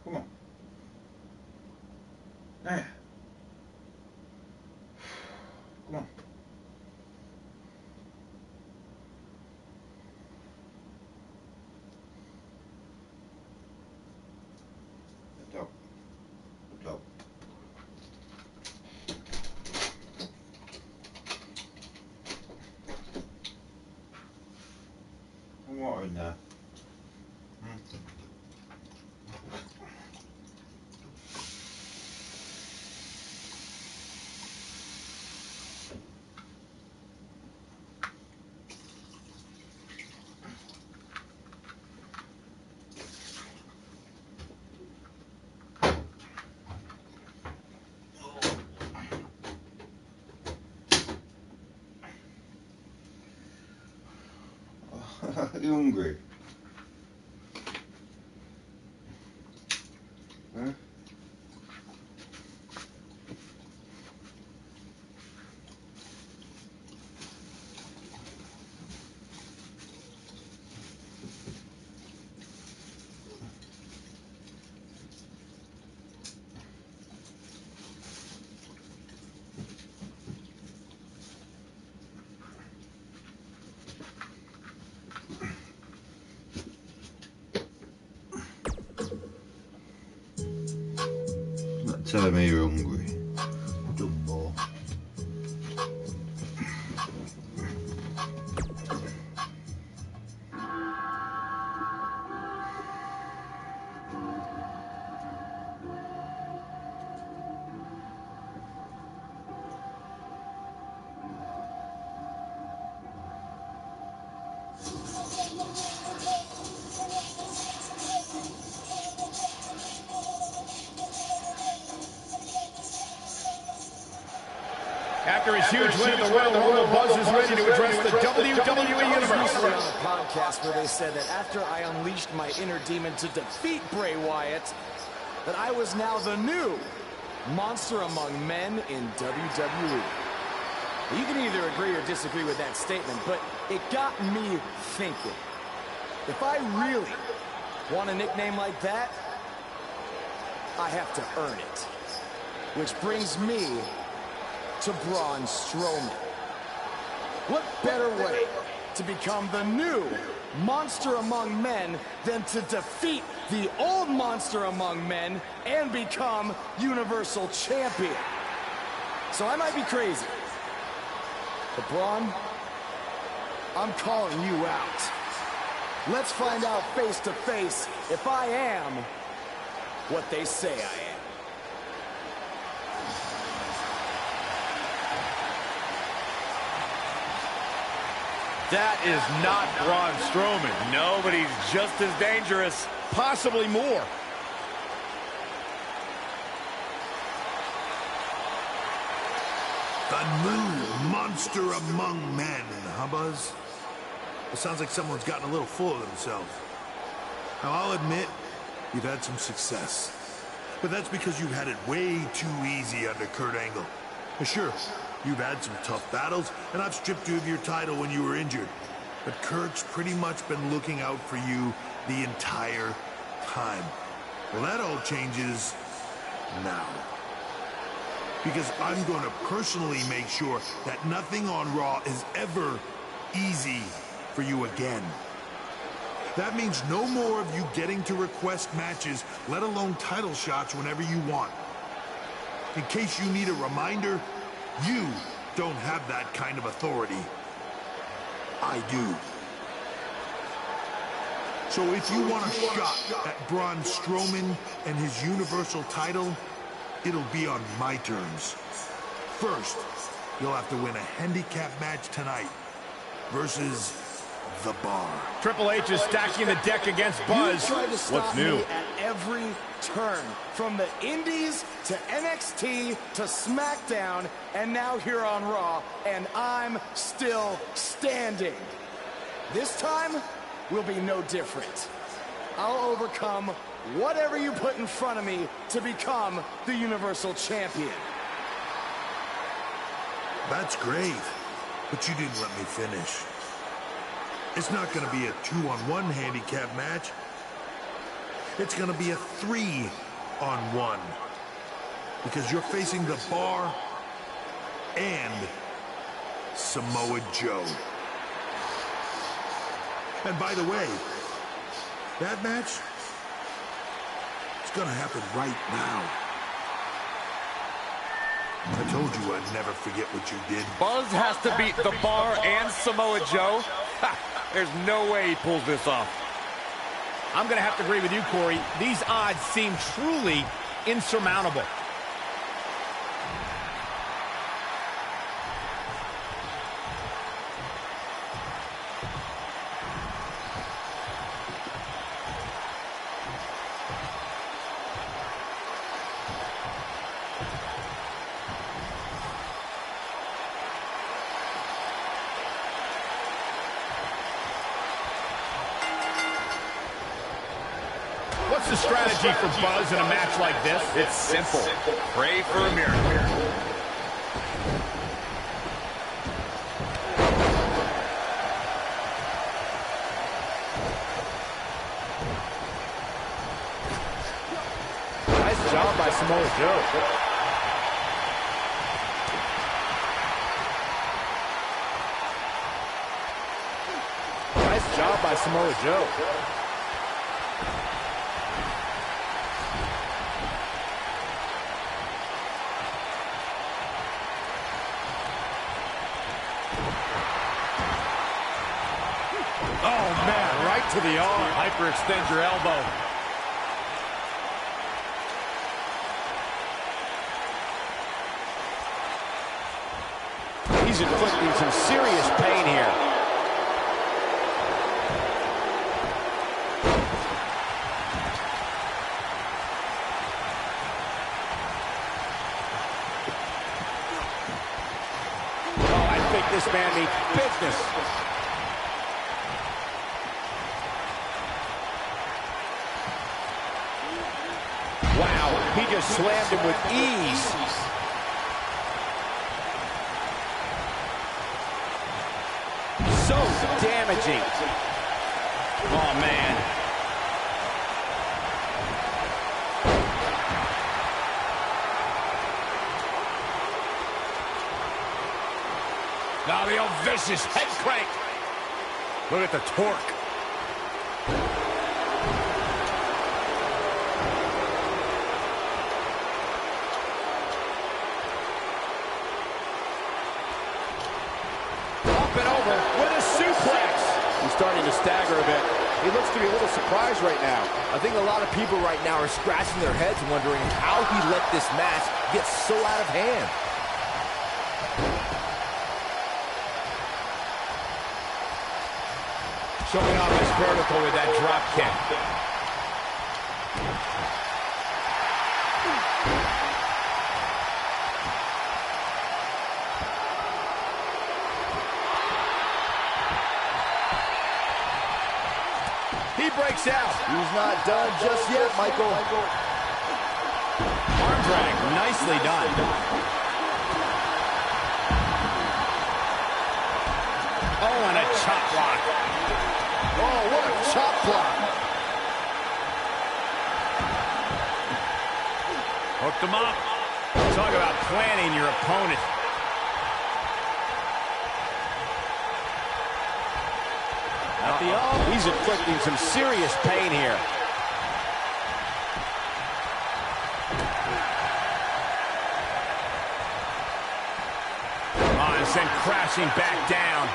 T: Come on. Hey. Come on. Good dog. Good dog. Some water in there. You hungry? Huh? Tell me you're hungry. Dumbo.
D: After his huge win at the Royal Rumble, Buzz is ready to address the WWE Universe.
M: On a podcast where they said that after I unleashed my inner demon to defeat Bray Wyatt, that I was now the new monster among men in WWE. You can either agree or disagree with that statement, but it got me thinking. If I really want a nickname like that, I have to earn it. Which brings me to Braun Strowman. What better way to become the new monster among men than to defeat the old monster among men and become Universal Champion? So I might be crazy, but Braun, I'm calling you out. Let's find out face to face if I am what they say I am.
J: That is not Braun Strowman. No, but he's just as dangerous, possibly more.
I: The new monster among men, huh, Buzz? It sounds like someone's gotten a little full of themselves. Now, I'll admit, you've had some success. But that's because you've had it way too easy under Kurt Angle. Sure, you've had some tough battles, and I've stripped you of your title when you were injured. But Kurt's pretty much been looking out for you the entire time. Well, that all changes now. Because I'm going to personally make sure that nothing on Raw is ever easy for you again. That means no more of you getting to request matches, let alone title shots whenever you want. In case you need a reminder, you don't have that kind of authority. I do. So if you want a shot at Braun Strowman and his Universal title, it'll be on my terms. First, you'll have to win a handicap match tonight versus The Bar.
D: Triple H is stacking the deck against Buzz.
M: You tried to stop
D: What's new?
M: me at every turn, from the Indies to NXT to SmackDown, and now here on Raw, and I'm still standing. This time will be no different. I'll overcome whatever you put in front of me to become the Universal Champion.
I: That's great, but you didn't let me finish. It's not going to be a 2-on-1 handicap match. It's going to be a 3-on-1. Because you're facing The Bar and Samoa Joe. And by the way, that match is going to happen right now. I told you I'd never forget what you did.
C: Buzz has to beat The Bar and Samoa Joe? Ha! There's no way he pulls this off.
D: I'm going to have to agree with you, Corey. These odds seem truly insurmountable. What's the strategy for Buzz in a match like this?
C: It's simple. Pray for a miracle.
J: Nice job by Samoa Joe. Nice job by Samoa Joe.
D: Oh, man, right to the arm.
J: Hyperextend your elbow.
A: He's inflicting some serious pain here. this man means business. Wow, he just slammed him with ease. So damaging.
D: Oh, man.
J: Now the old vicious head crank. Look at the torque.
A: Up and over with a suplex. He's starting to stagger a bit. He looks to be a little surprised right now.
B: I think a lot of people right now are scratching their heads wondering how he let this match get so out of hand.
D: Showing off his vertical with that drop kick.
A: He breaks out.
B: He's not done just yet, Michael.
D: Arm drag, nicely done. Oh, and a chop block.
B: Oh, what a chop block.
D: Hooked him up. Talk about planning your opponent.
A: He's inflicting some serious pain here.
D: Oh, and sent crashing back down.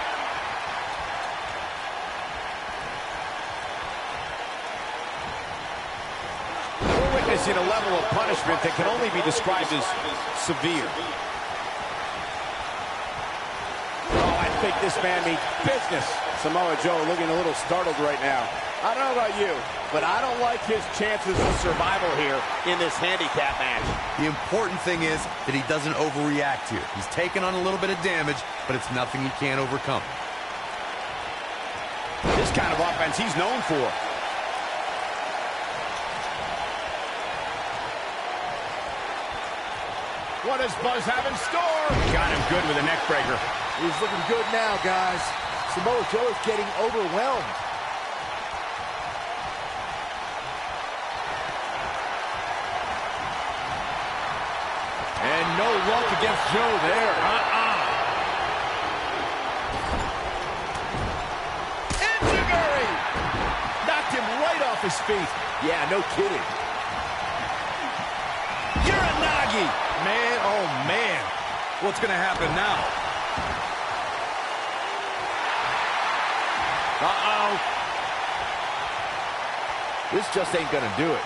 A: We're witnessing a level of punishment that can only be described as severe. Oh, I think this man means business. Samoa Joe looking a little startled right now. I don't know about you, but I don't like his chances of survival here in this handicap match.
E: The important thing is that he doesn't overreact here. He's taken on a little bit of damage, but it's nothing he can't overcome.
D: This kind of offense he's known for.
A: What does Buzz have in store?
D: Got him good with a neck breaker.
B: He's looking good now, guys. Samoa Joe is getting overwhelmed.
J: And no luck against Joe there.
A: Enziguri! Knocked him right off his feet.
B: Yeah, no kidding.
A: Uranagi!
E: Man, oh man. What's going to happen now?
A: Uh-oh.
B: This just ain't gonna do it.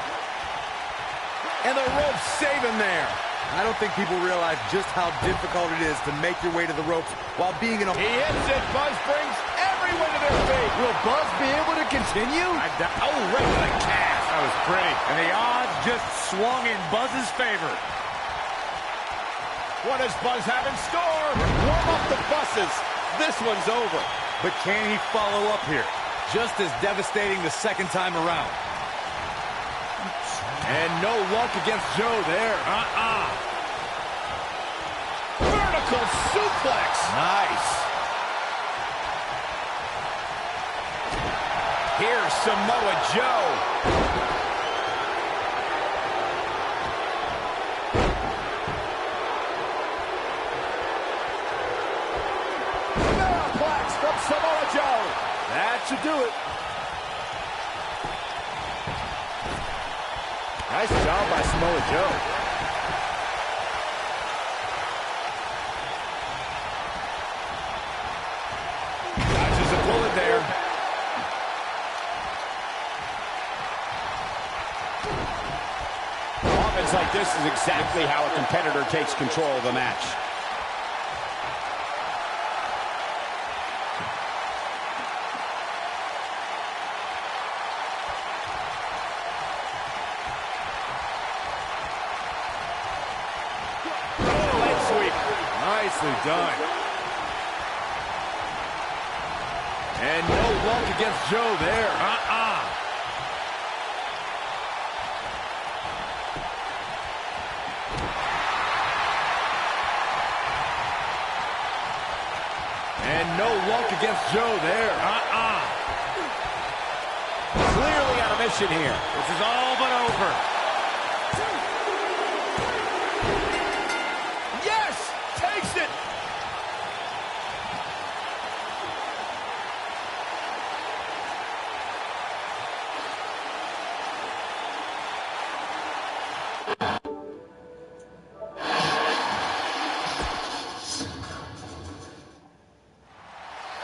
A: And the ropes save him there.
E: I don't think people realize just how difficult it is to make your way to the ropes while being in a...
A: He hits it. Buzz brings everyone to their feet.
B: Will Buzz be able to continue?
A: Oh, right to the calf.
C: That was pretty. And the odds just swung in Buzz's favor.
A: What does Buzz have in store? Warm up the buses. This one's over.
E: But can he follow up here? Just as devastating the second time around.
J: And no luck against Joe there.
A: Vertical suplex.
J: Nice.
A: Here's Samoa Joe. From Samoa Joe.
B: That should do it. Nice job by Samoa Joe.
A: Dodges a bullet there. Offense like this is exactly how a competitor takes control of a match.
J: Nicely done.
B: And no luck against Joe there. And no luck against Joe there.
A: Clearly on a mission here.
C: This is all but over.
B: Yes! Takes it!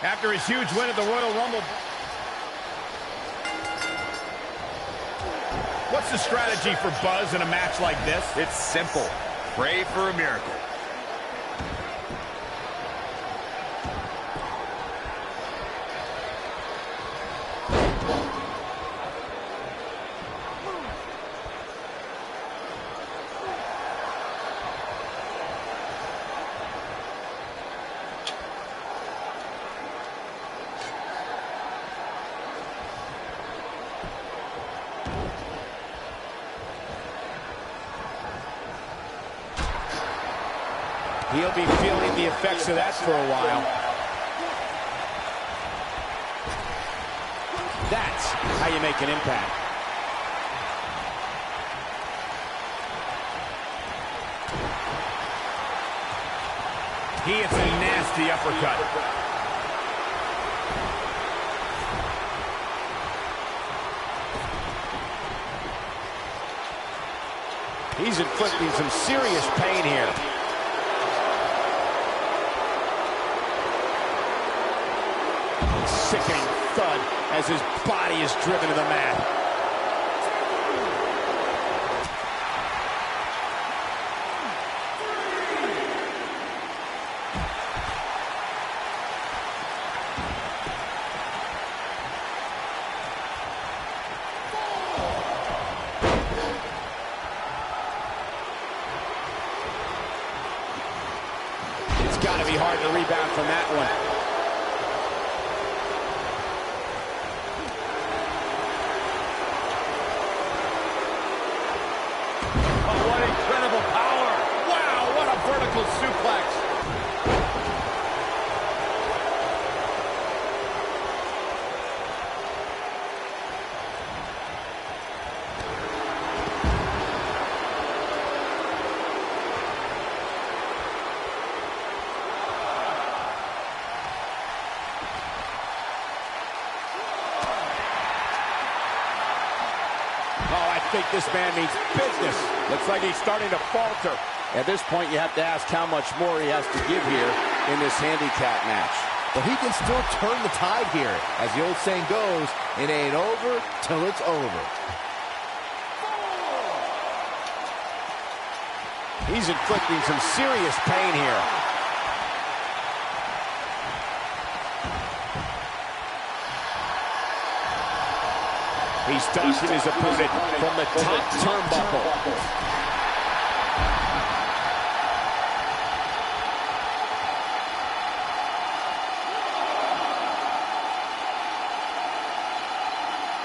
D: After his huge win at the Royal Rumble, what's the strategy for Buzz in a match like this?
C: It's simple. Pray for a miracle.
A: He'll be feeling the effects of that for a while. That's how you make an impact.
D: He hits a nasty uppercut.
A: He's inflicting some serious pain here. Sickening thud as his body is driven to the mat. It's got to be hard to rebound from that one.
B: Vertical suplex.
A: Oh, I think this man means business. Looks like he's starting to falter. At this point, you have to ask how much more he has to give here in this handicap match.
B: But he can still turn the tide here. As the old saying goes, it ain't over till it's over.
A: He's inflicting some serious pain here. He's dodging his opponent from the top turnbuckle.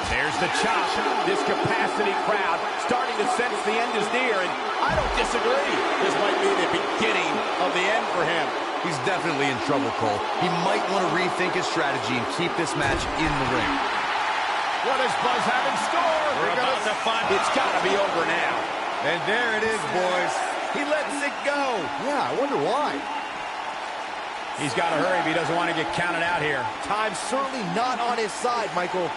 D: There's the chop.
A: This capacity crowd starting to sense the end is near, and I don't disagree. This might be the beginning of the end for him.
E: He's definitely in trouble, Cole. He might want to rethink his strategy and keep this match in the ring.
B: What does Buzz have in store?
C: We're about to find out.
A: It's got to be over now.
E: And there it is, boys. He lets it go.
B: Yeah, I wonder why.
D: He's got to hurry if he doesn't want to get counted out here.
B: Time's certainly not on his side, Michael.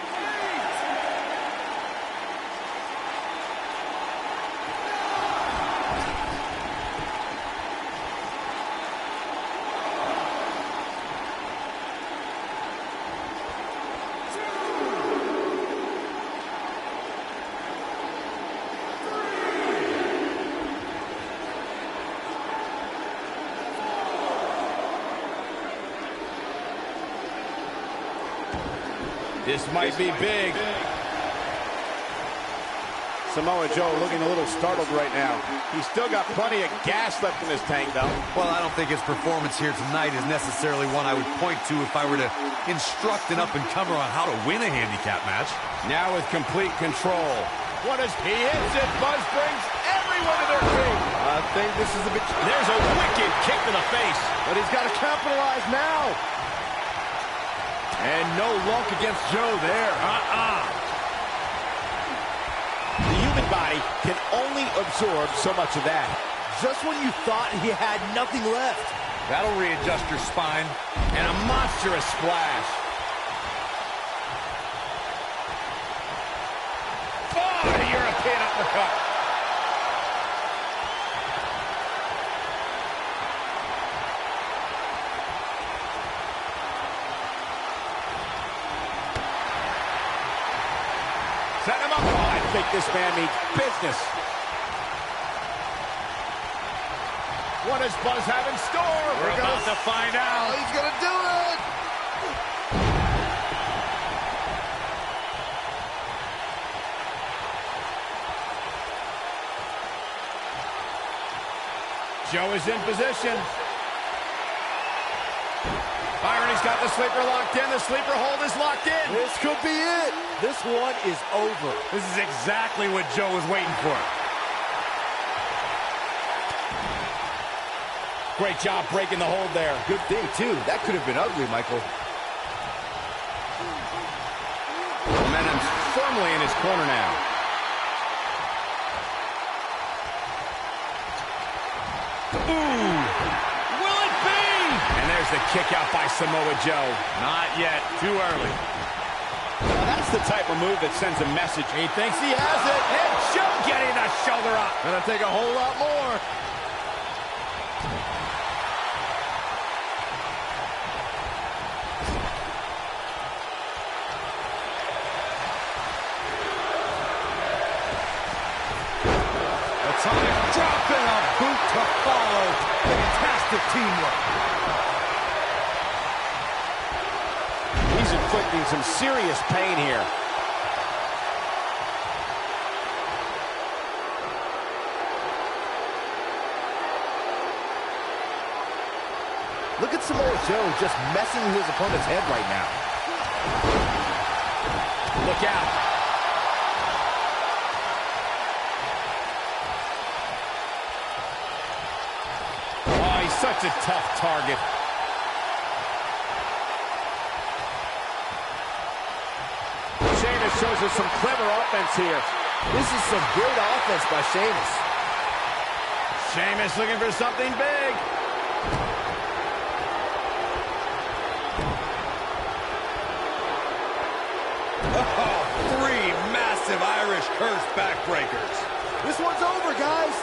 D: This might be big.
J: Samoa Joe looking a little startled right now. He's still got plenty of gas left in his tank, though.
E: Well, I don't think his performance here tonight is necessarily one I would point to if I were to instruct an up-and-comer on how to win a handicap match.
J: Now with complete control. What is he hits it? Buzz brings everyone to their feet.
B: I think this is a bit...
J: There's a wicked kick to the face.
B: But he's got to capitalize now. And no luck against Joe there.
A: The human body can only absorb so much of that.
B: Just when you thought he had nothing left.
C: That'll readjust your spine.
J: And a monstrous splash. Oh, the European uppercut. Set him up. Oh, I think this man means business. What does Buzz have in store?
C: We're about to find out.
B: He's going to do it.
J: Joe is in position. Byron, he's got the sleeper locked in. The sleeper hold is locked in.
B: This could be it. This one is over.
C: This is exactly what Joe was waiting for.
J: Great job breaking the hold there.
B: Good thing, too. That could have been ugly, Michael.
J: Momentum's firmly in his corner now. Ooh! Will it be? And there's the kick out by Samoa Joe.
C: Not yet. Too early.
J: Now that's the type of move that sends a message. He thinks he has it. And Joe getting the shoulder up.
B: Gonna take a whole lot more. Drop in a boot to follow. Fantastic teamwork.
A: He's inflicting some serious pain here.
B: Look at Samoa Joe just messing with his opponent's head right now.
J: Look out. Such a tough target. Sheamus shows us some clever offense here.
B: This is some great offense by Sheamus.
J: Sheamus looking for something big.
E: Oh, 3 massive Irish curse backbreakers.
B: This one's over, guys.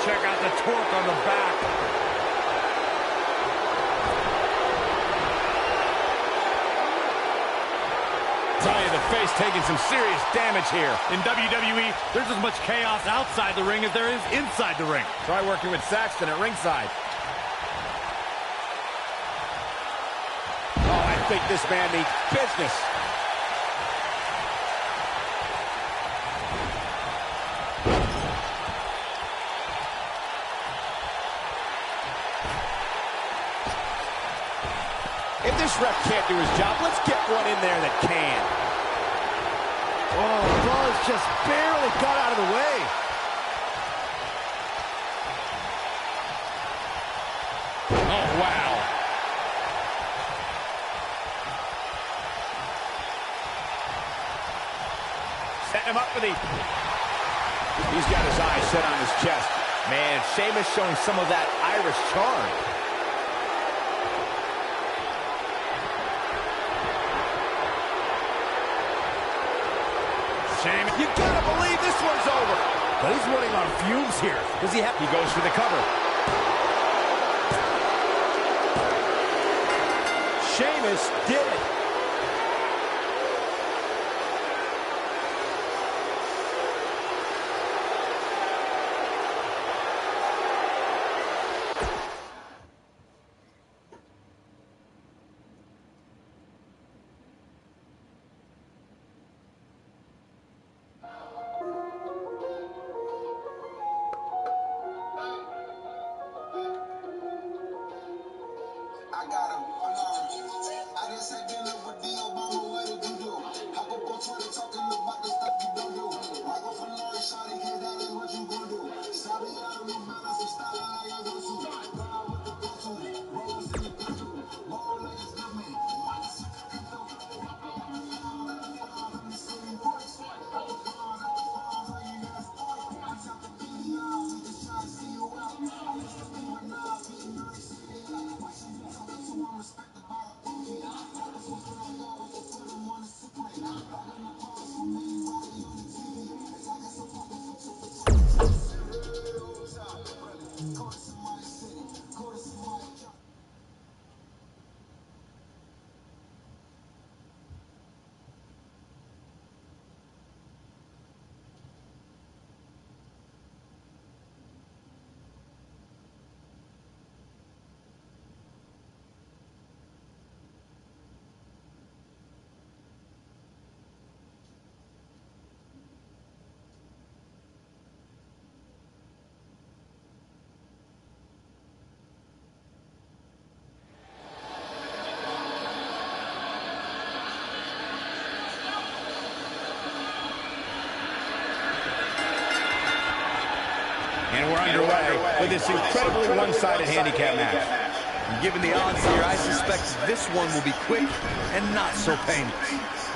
C: Check out the torque on the back.
J: Tell you, the face taking some serious damage here.
C: In WWE, there's as much chaos outside the ring as there is inside the ring.
J: Try working with Saxton at ringside. Oh, I think this man needs business. If this ref can't do his job, let's get one in there that can.
B: Oh, Buzz just barely got out of the way.
J: Oh, wow. Setting him up for the... He's got his eyes set on his chest.
B: Man, Sheamus showing some of that Irish charm.
J: Sheamus.
B: You gotta believe this one's over. But he's running on fumes here. Does he have...
J: He goes for the cover.
A: Sheamus did it.
D: And we're underway with this incredibly one-sided handicap match.
E: Given the odds here, I suspect this one will be quick and not so painless.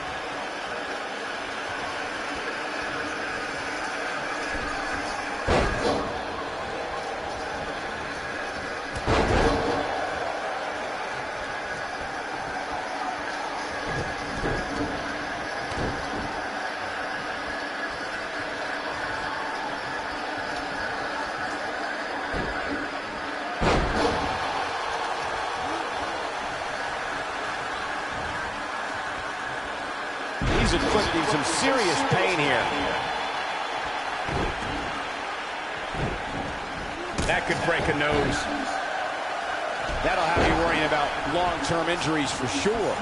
J: He's inflicting some serious pain here.
D: That could break a nose.
J: That'll have you worrying about long-term injuries for sure.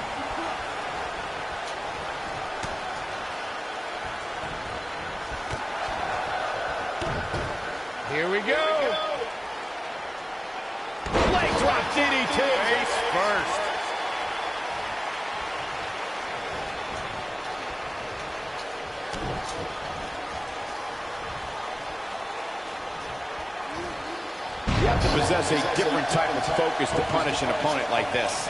D: Here we go. Leg drop DDT.
B: Face first.
J: You have to possess a different type of focus to punish an opponent like this.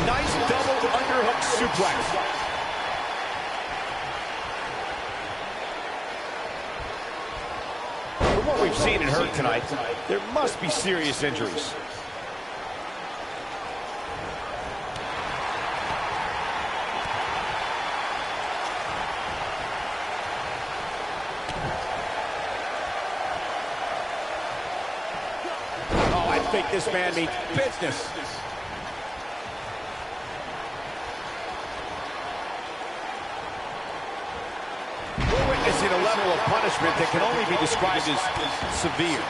J: Nice double underhook suplex. From what we've seen and heard tonight, there must be serious injuries. I think this man means business. We're witnessing a level of punishment that can only be described as severe.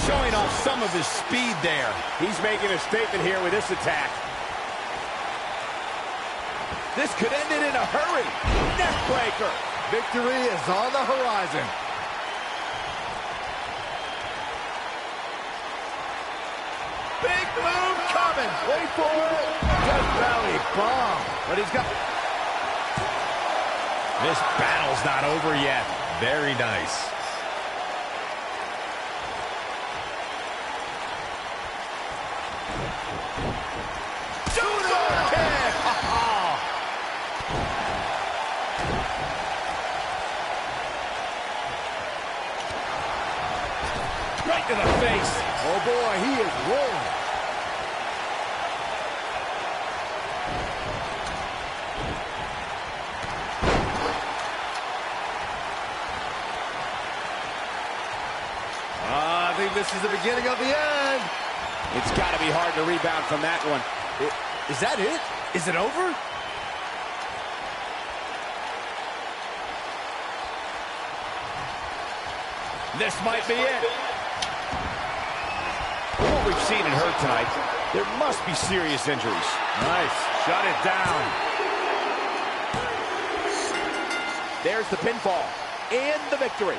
J: Showing off some of his speed there. He's making a statement here with this attack. This could end it in a hurry. Neckbreaker.
B: Victory is on the horizon.
J: Big move coming. Wait for it.
B: Death Valley bomb.
J: But he's got... This battle's not over yet. Very nice. Right to the face.
B: Oh boy, he is rolling. I think this is the beginning of the end.
J: It's got to be hard to rebound from that one.
B: Is that it? Is it over?
J: This might be it. we've seen and heard tonight, there must be serious injuries.
B: Nice. Shut it down.
A: There's the pinfall and the victory.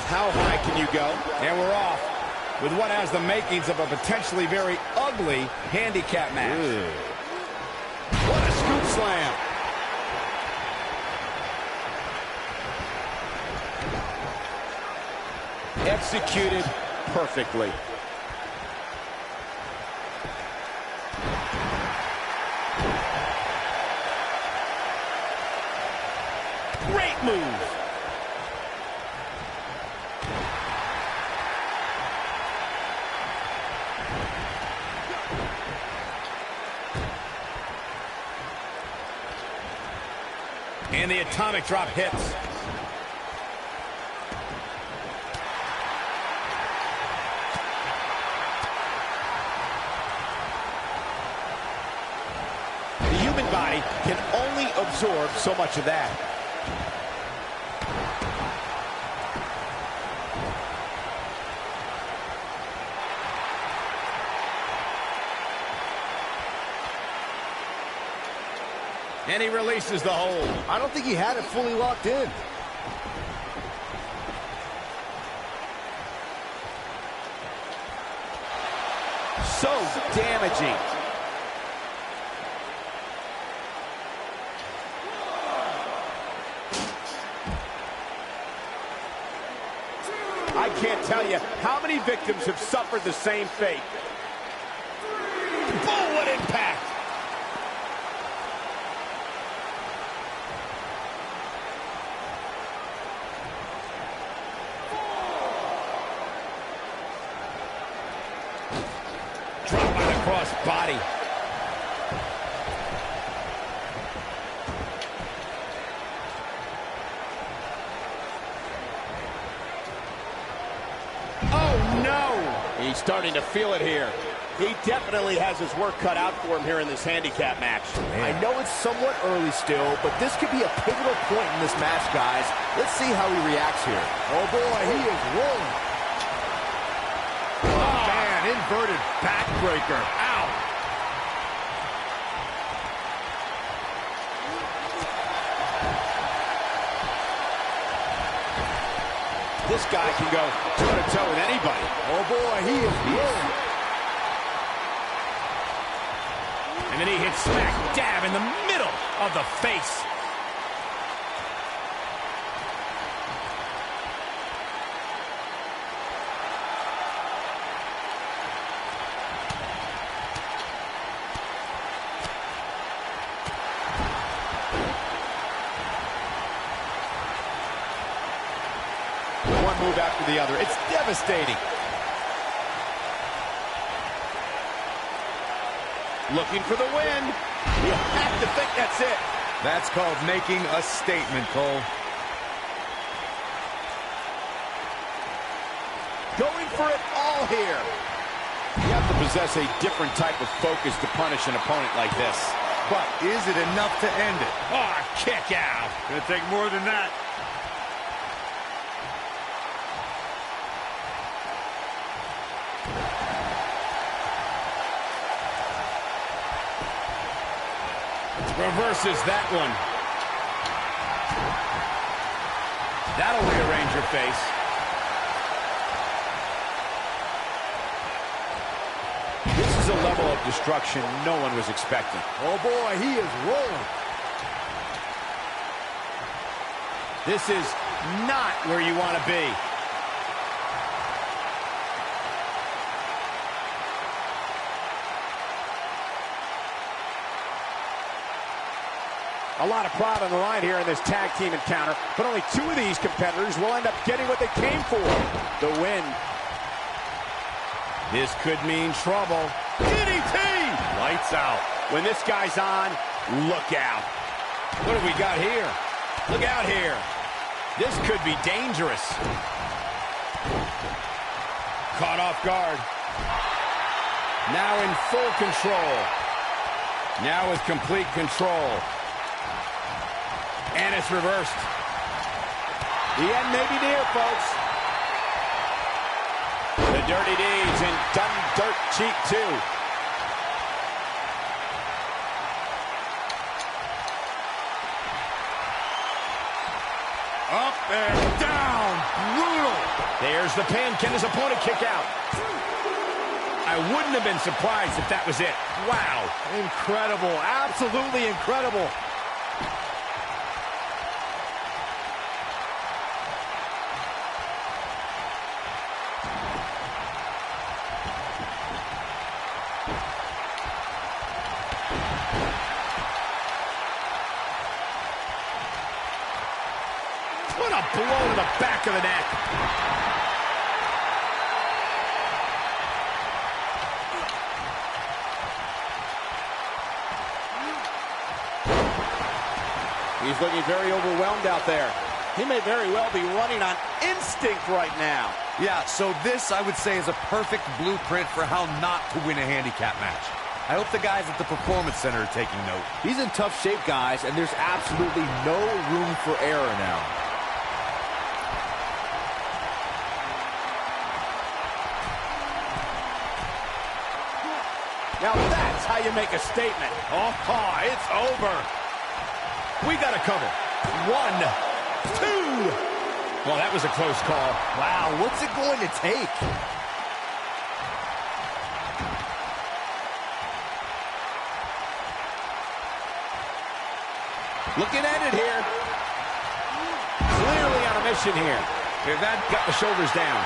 D: How high can you go? And we're off with what has the makings of a potentially very ugly handicap match. What a scoop slam.
A: Executed perfectly.
D: Great move. And the atomic drop hits.
A: The human body can only absorb so much of that.
D: And he releases the hold.
B: I don't think he had it fully locked in.
A: So damaging. I can't tell you how many victims have suffered the same fate.
D: Boom, what impact! Drop by the cross body.
A: Oh, no! He's starting to feel it here. He definitely has his work cut out for him here in this handicap match.
B: I know it's somewhat early still, but this could be a pivotal point in this match, guys. Let's see how he reacts here. Oh, boy, he is rolling. Oh, man, inverted backbreaker. Ow.
A: This guy can go toe-to-toe with anybody.
B: Oh, boy, he is rolling.
D: And then he hits smack dab in the middle of the face.
A: One move after the other. It's devastating. Looking for the win. You have to think that's it.
E: That's called making a statement, Cole.
A: Going for it all here. You have to possess a different type of focus to punish an opponent like this.
E: But is it enough to end it?
D: Oh, kick out.
F: Gonna take more than that.
D: Reverses that one. That'll rearrange your face.
A: This is a level of destruction no one was expecting.
B: Oh, boy, he is rolling.
D: This is not where you want to be.
A: A lot of pride on the line here in this tag team encounter, but only two of these competitors will end up getting what they came for, the win.
D: This could mean trouble.
A: DDT!
D: Lights out.
A: When this guy's on, look out.
D: What do we got here? Look out here. This could be dangerous. Caught off guard. Now in full control. Now with complete control. And it's reversed.
A: The end may be near, folks. The Dirty Deeds and done dirt cheap, too.
F: Up and down. Brutal.
D: There's the pin. Can his opponent kick out? I wouldn't have been surprised if that was it. Wow.
B: Incredible. Absolutely incredible.
D: What a blow to the back of the neck.
A: He's looking very overwhelmed out there. He may very well be running on instinct right now.
E: Yeah, so this, I would say, is a perfect blueprint for how not to win a handicap match. I hope the guys at the Performance Center are taking note.
B: He's in tough shape, guys, and there's absolutely no room for error now.
A: Now that's how you make a statement.
D: Oh, it's over. We got to cover. 1, 2. Well, that was a close call.
B: Wow, what's it going to take?
A: Looking at it here. Clearly on a mission here.
D: That got the shoulders down.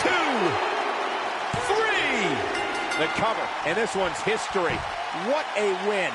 D: 2, 3.
A: The cover, and this one's history. What a win.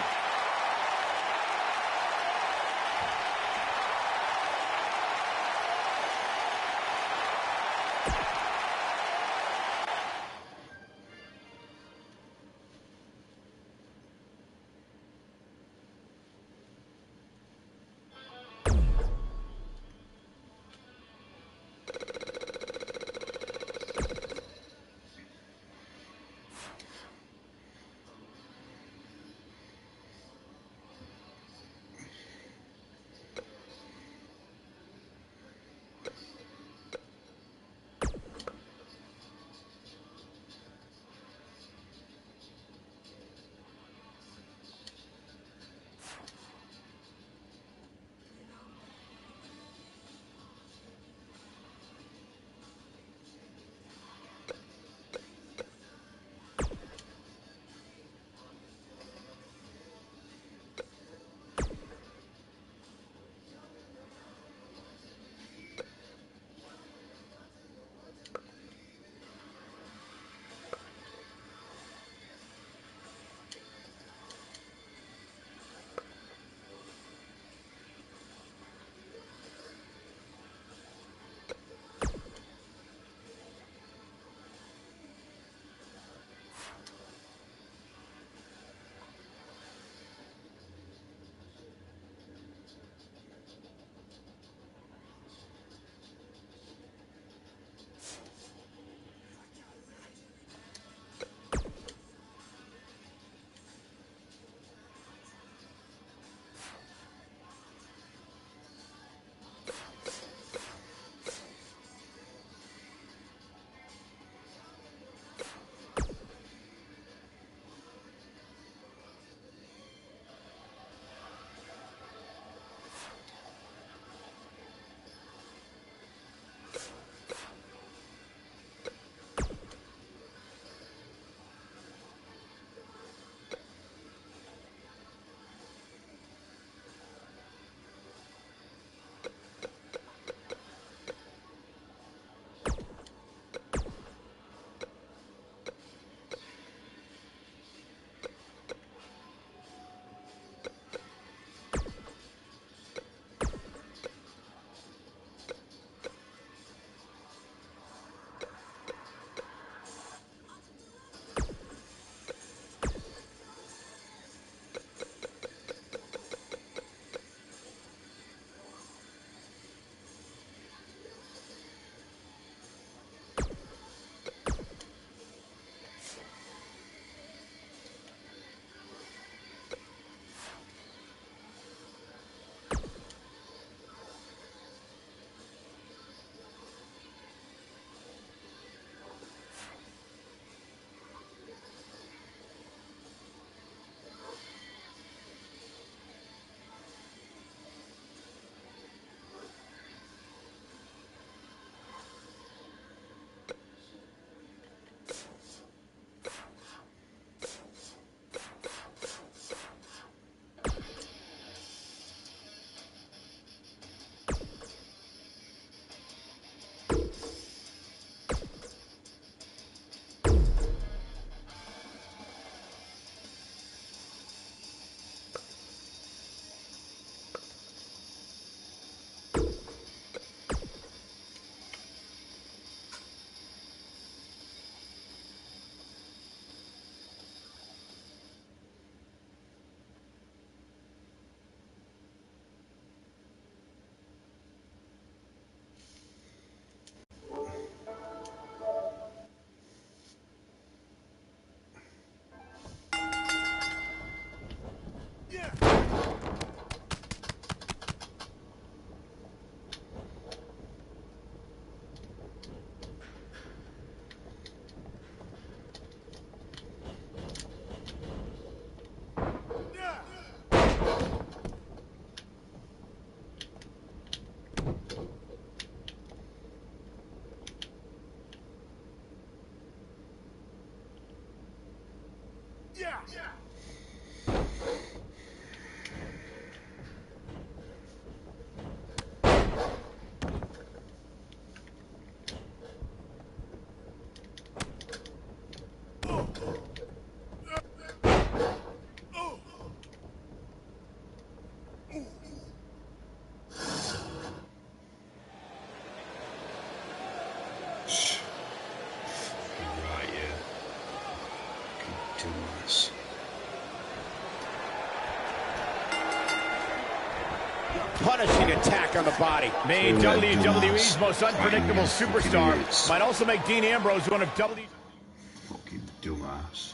T: dumbass.
J: Punishing attack on the body. Made WWE's most unpredictable superstar. Might also make Dean Ambrose one of
T: Fucking dumbass.